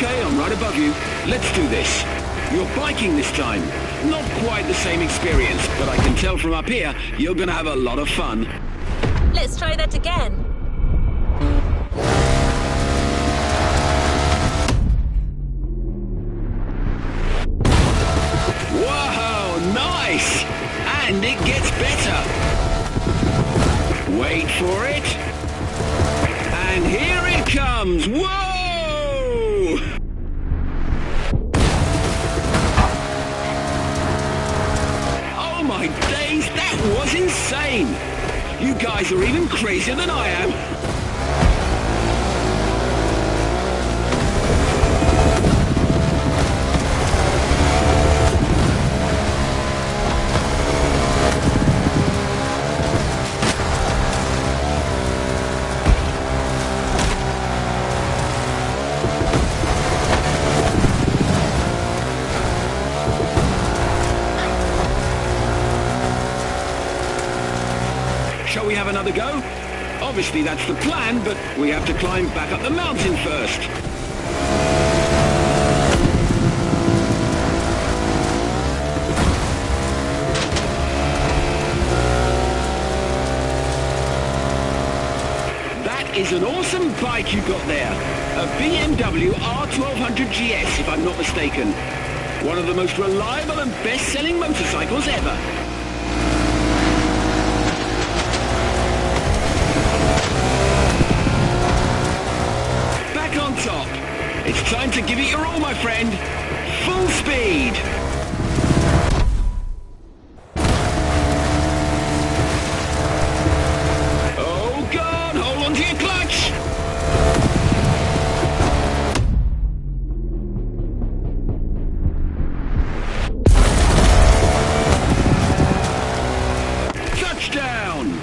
I'm right above you. Let's do this. You're biking this time. Not quite the same experience, but I can tell from up here, you're gonna have a lot of fun. Let's try that again. Wow, nice! And it gets better. Wait for it. And here it comes. Whoa! Oh my days, that was insane! You guys are even crazier than I am. Shall we have another go? Obviously that's the plan, but we have to climb back up the mountain first. That is an awesome bike you got there. A BMW R1200 GS, if I'm not mistaken. One of the most reliable and best-selling motorcycles ever. Top. It's time to give it your all, my friend. Full speed. Oh, God, hold on to your clutch. Touchdown.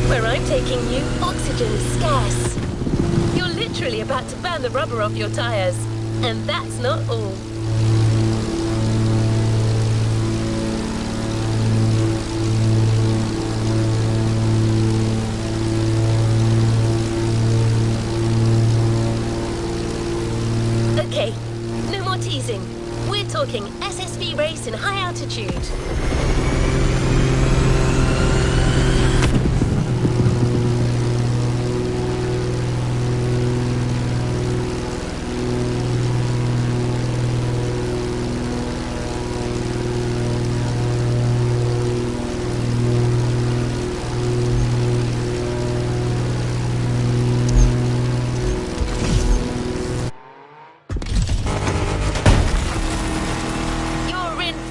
Where I'm taking you, oxygen is scarce. You're literally about to burn the rubber off your tires. And that's not all. Okay, no more teasing. We're talking SSV race in high altitude.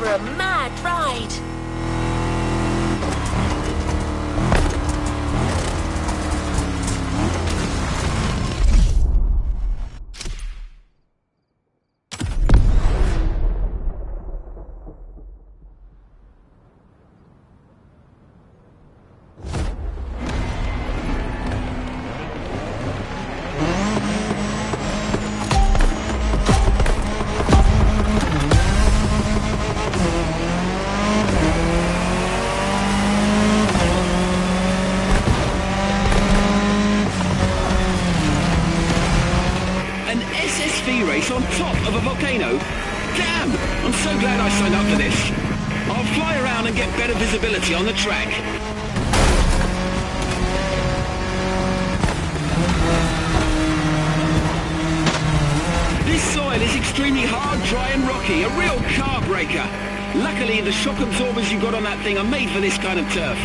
A mad ride. On top of a volcano? Damn! I'm so glad I signed up for this. I'll fly around and get better visibility on the track. This soil is extremely hard, dry and rocky, a real car breaker. Luckily, the shock absorbers you got on that thing are made for this kind of turf.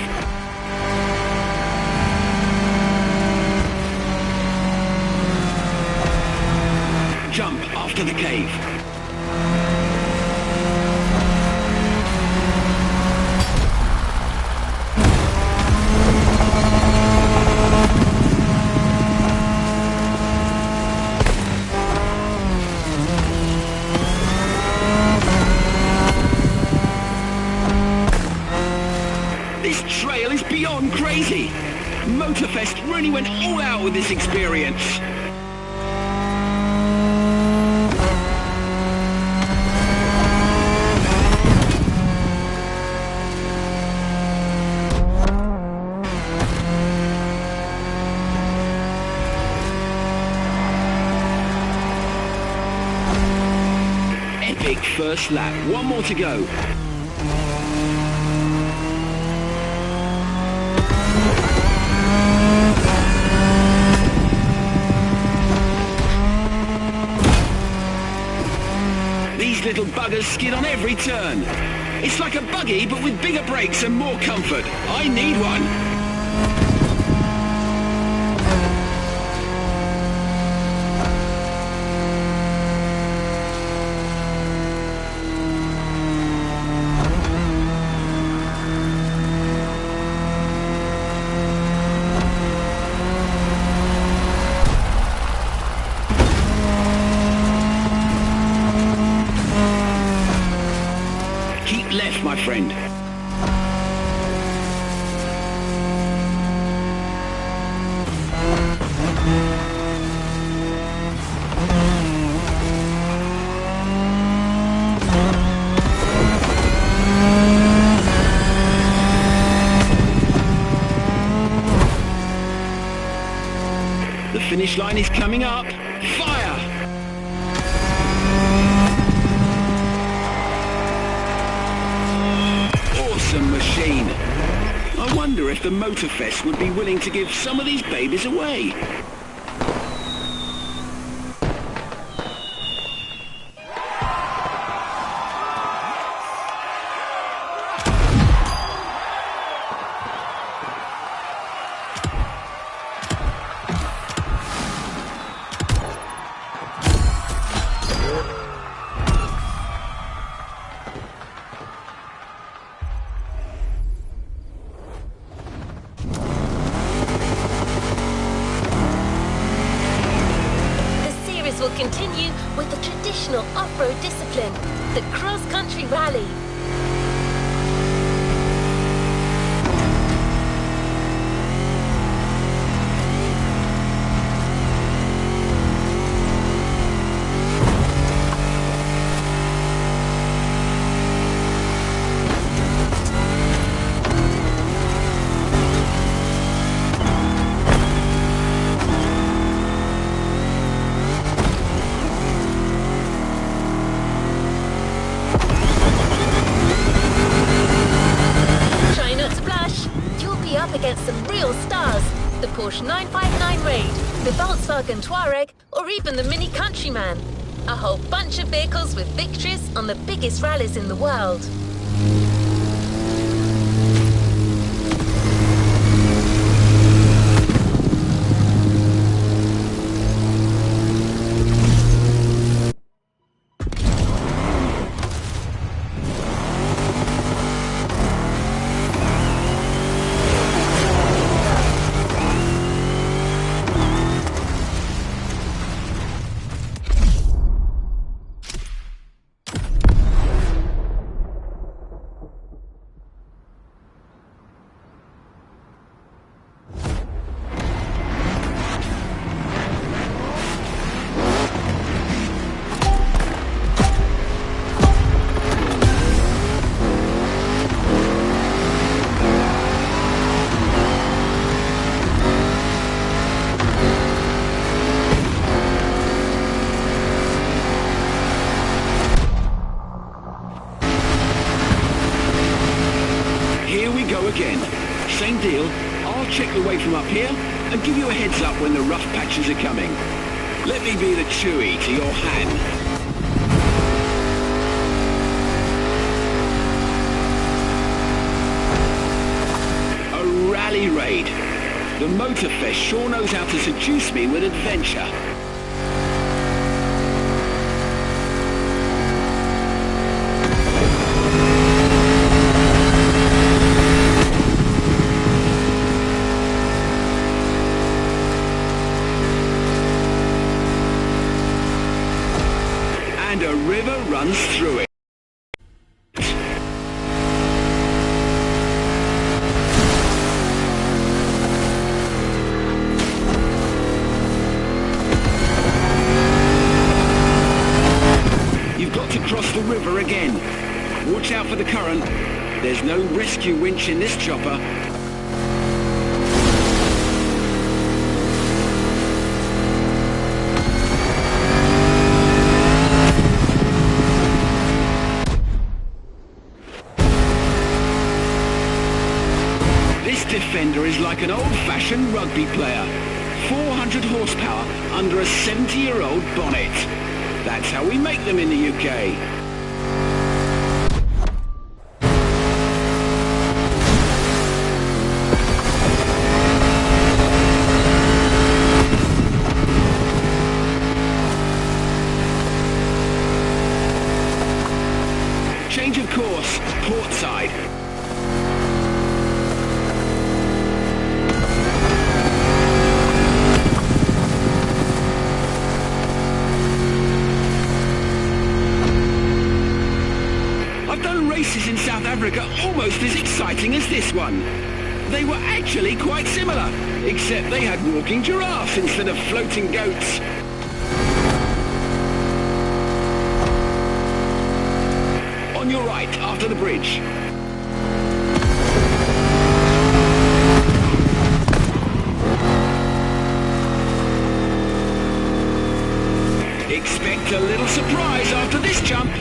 Jump after the cave. This trail is beyond crazy. Motorfest really went all out with this experience. Epic first lap. One more to go. These little buggers skid on every turn. It's like a buggy, but with bigger brakes and more comfort. I need one. friend. The finish line is coming up. Fire! Awesome machine. I wonder if the Motorfest would be willing to give some of these babies away. Will continue with the traditional off-road discipline, the cross-country rally. Against some real stars, the Porsche 959 Raid, the Volkswagen Touareg, or even the Mini Countryman. A whole bunch of vehicles with victories on the biggest rallies in the world. Again. Same deal. I'll check the way from up here and give you a heads up when the rough patches are coming. Let me be the Chewie to your Han. A rally raid. The Motorfest sure knows how to seduce me with adventure. And a river runs through it. You've got to cross the river again. Watch out for the current. There's no rescue winch in this chopper. Defender is like an old-fashioned rugby player. 400 horsepower under a 70-year-old bonnet. That's how we make them in the UK. Change of course, port side. almost as exciting as this one. They were actually quite similar, except they had walking giraffes instead of floating goats. On your right, after the bridge. Expect a little surprise after this jump.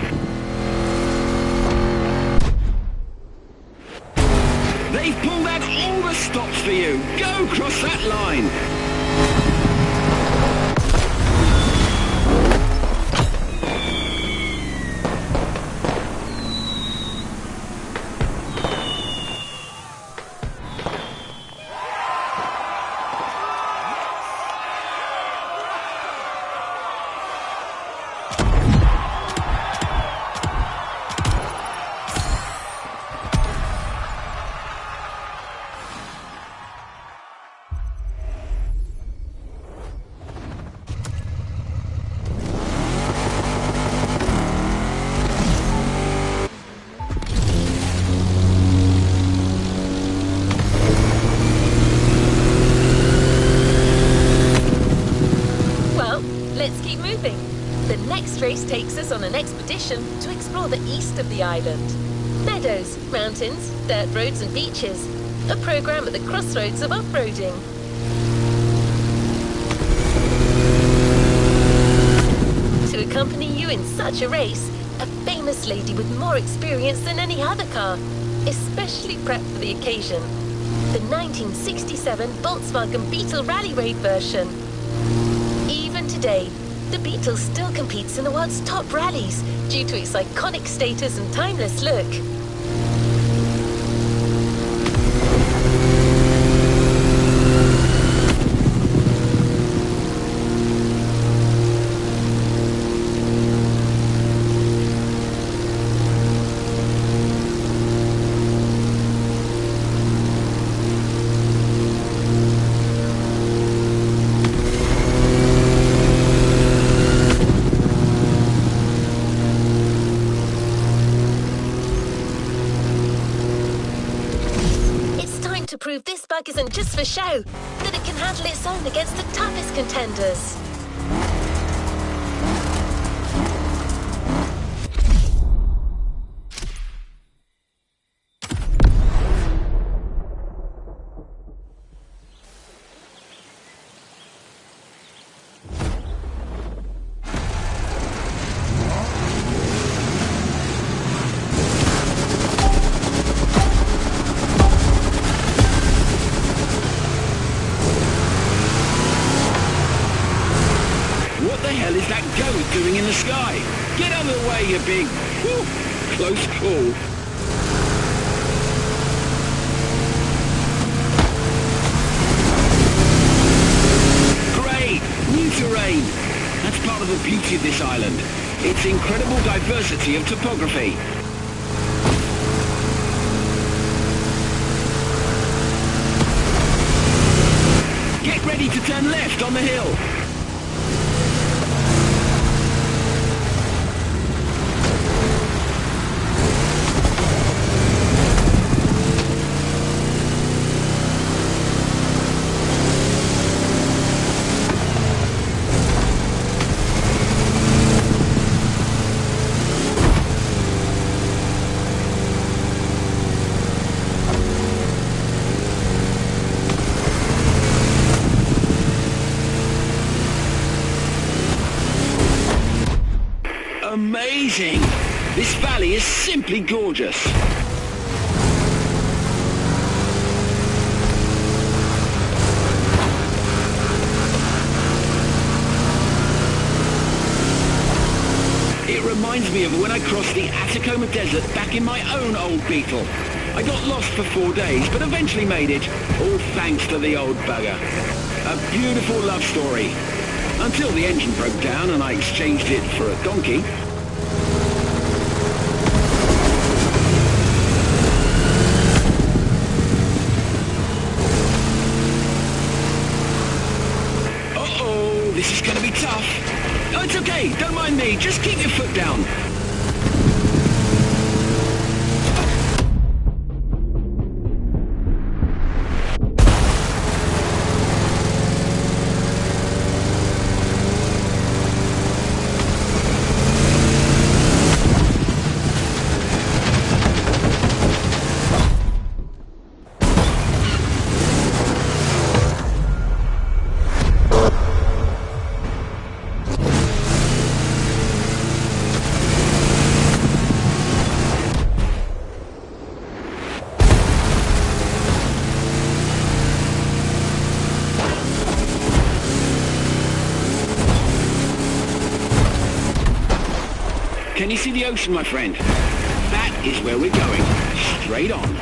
They've pulled out all the stops for you. Go cross that line. The next race takes us on an expedition to explore the east of the island. Meadows, mountains, dirt roads and beaches. A program at the crossroads of off-roading. To accompany you in such a race, a famous lady with more experience than any other car, especially prepped for the occasion. The 1967 Volkswagen Beetle Rally Raid version. Even today, the Beetle still competes in the world's top rallies due to its iconic status and timeless look. Prove this bug isn't just for show, that it can handle its own against the toughest contenders. Doing in the sky. Get out of the way, you big... Whew, close call. Great! New terrain. That's part of the beauty of this island. Its incredible diversity of topography. Get ready to turn left on the hill. Amazing! This valley is simply gorgeous. It reminds me of when I crossed the Atacama Desert back in my own old Beetle. I got lost for 4 days, but eventually made it, all thanks to the old bugger. A beautiful love story. Until the engine broke down and I exchanged it for a donkey. Uh-oh, this is going to be tough. Oh, it's okay, don't mind me, just keep your foot down. Can you see the ocean, my friend? That is where we're going. Straight on.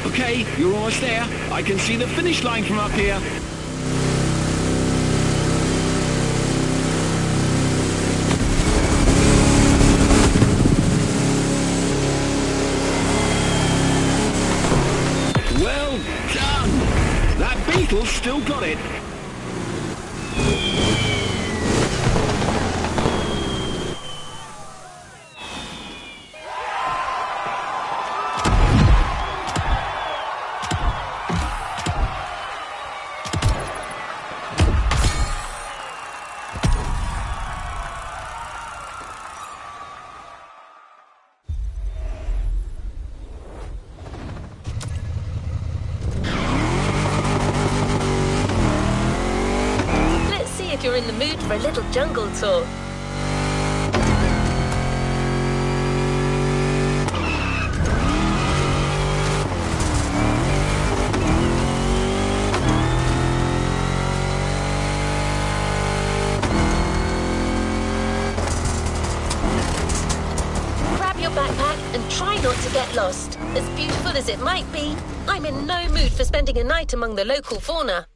Okay, you're almost there. I can see the finish line from up here. Well done! That Beetle's still got it. If you're in the mood for a little jungle tour. Grab your backpack and try not to get lost. As beautiful as it might be, I'm in no mood for spending a night among the local fauna.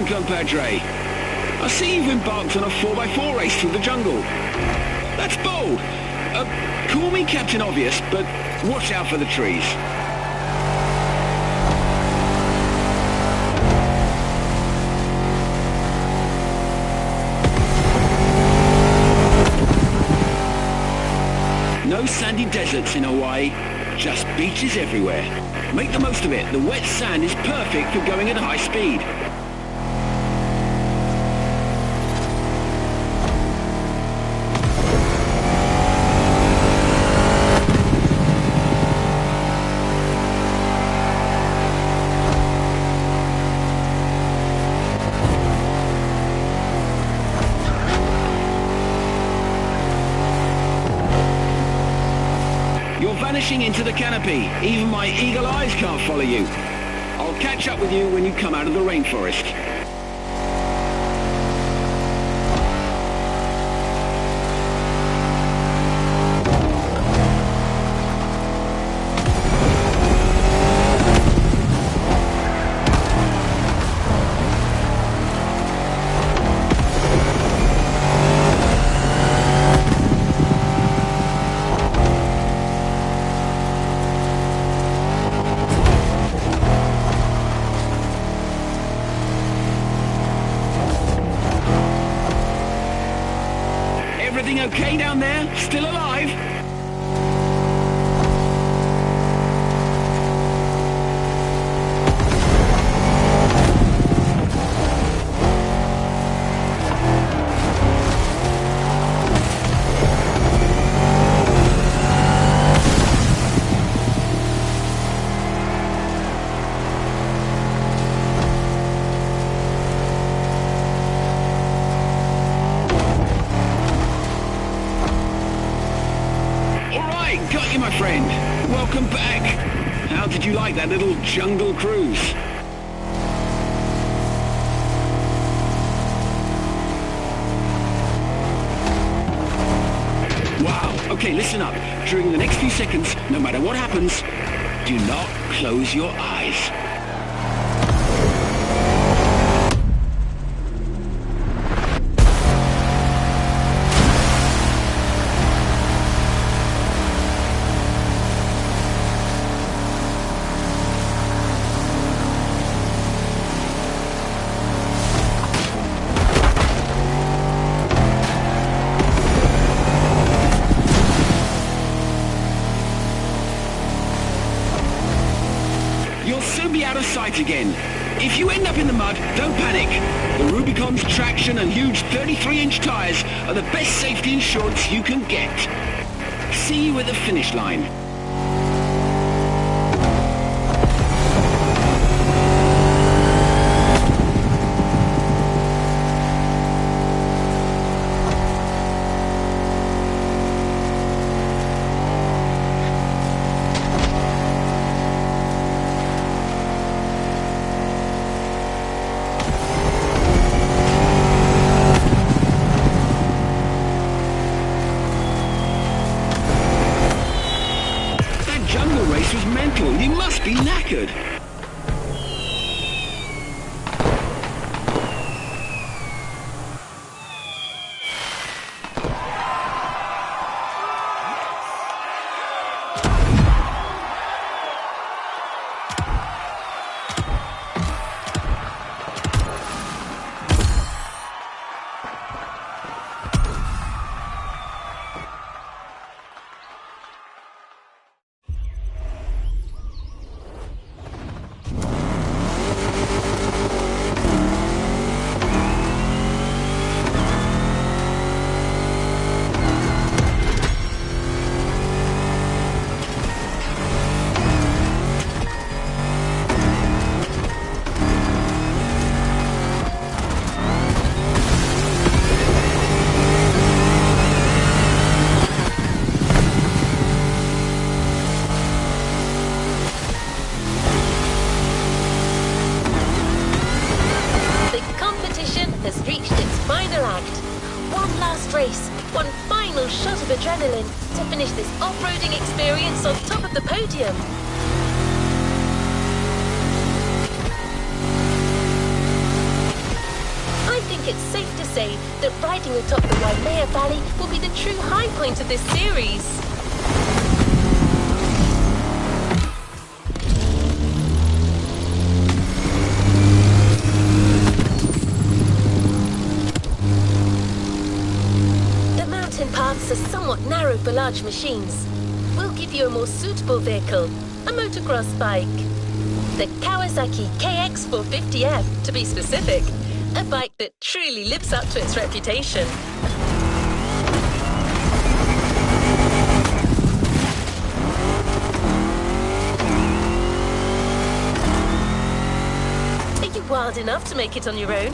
Compadre. I see you've embarked on a 4x4 race through the jungle. That's bold. Call me Captain Obvious, but watch out for the trees. No sandy deserts in Hawaii, just beaches everywhere. Make the most of it. The wet sand is perfect for going at high speed. Vanishing into the canopy. Even my eagle eyes can't follow you. I'll catch up with you when you come out of the rainforest. Everything okay down there? Still alive? Got you, my friend. Welcome back. How did you like that little jungle cruise? Wow, Okay, listen up. During the next few seconds, no matter what happens, do not close your eyes. Be out of sight again. If you end up in the mud, don't panic. The Rubicon's traction and huge 33-inch tyres are the best safety insurance you can get. See you at the finish line. Was mental. You must be knackered. Race, one final shot of adrenaline to finish this off-roading experience on top of the podium. I think it's safe to say that riding atop the Waimea Valley will be the true high point of this series. Are somewhat narrow for large machines. We'll give you a more suitable vehicle, a motocross bike. The Kawasaki KX450F, to be specific, a bike that truly lives up to its reputation. Are you wild enough to make it on your own?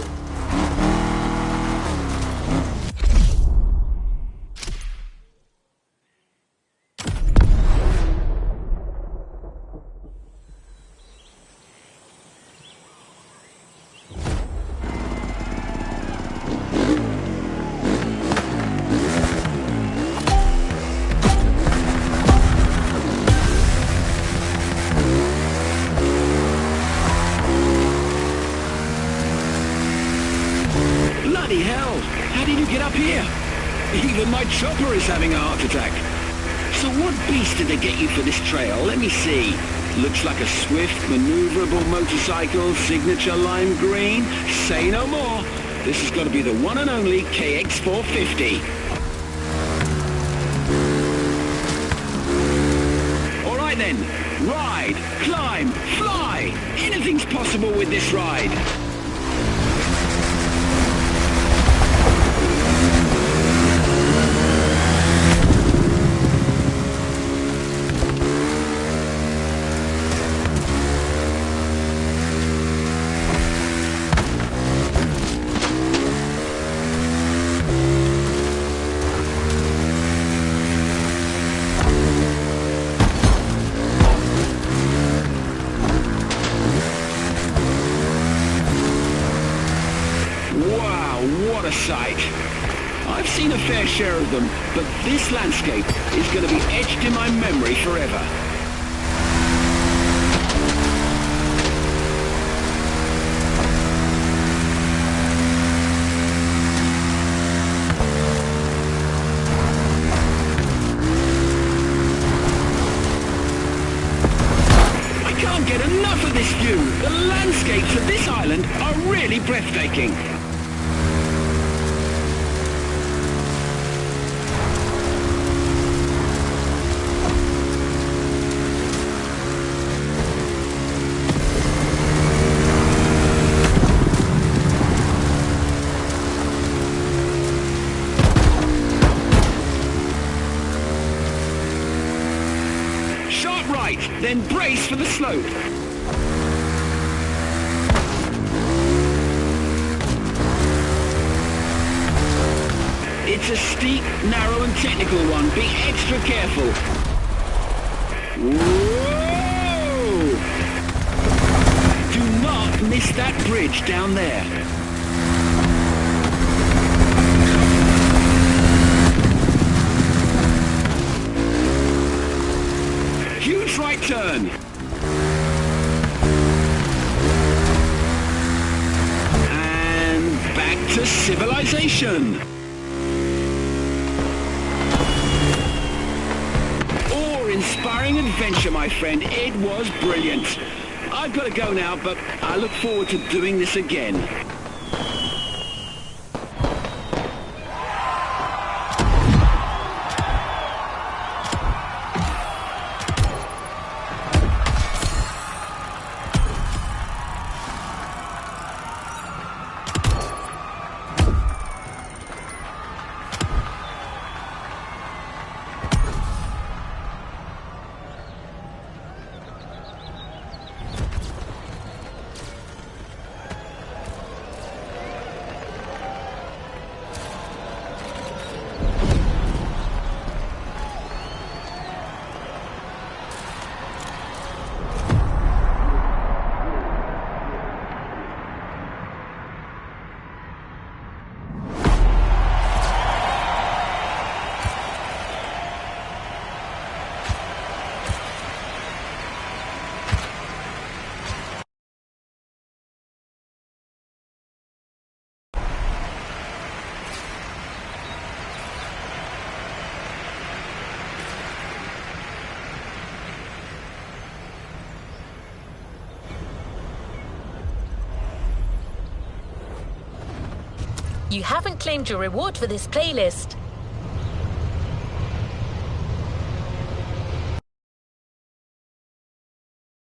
Bloody hell! How did you get up here? Even my chopper is having a heart attack. So what beast did they get you for this trail? Let me see. Looks like a swift, maneuverable motorcycle, signature lime green. Say no more. This has got to be the one and only KX450. All right then. Ride, climb, fly. Anything's possible with this ride. What a sight. I've seen a fair share of them, but this landscape is going to be etched in my memory forever. I can't get enough of this view. The landscapes of this island are really breathtaking. Right, then brace for the slope. It's a steep, narrow and technical one. Be extra careful. Whoa! Do not miss that bridge down there. Huge right turn. And back to civilization. Awe-inspiring adventure, my friend. It was brilliant. I've got to go now, but I look forward to doing this again. You haven't claimed your reward for this playlist.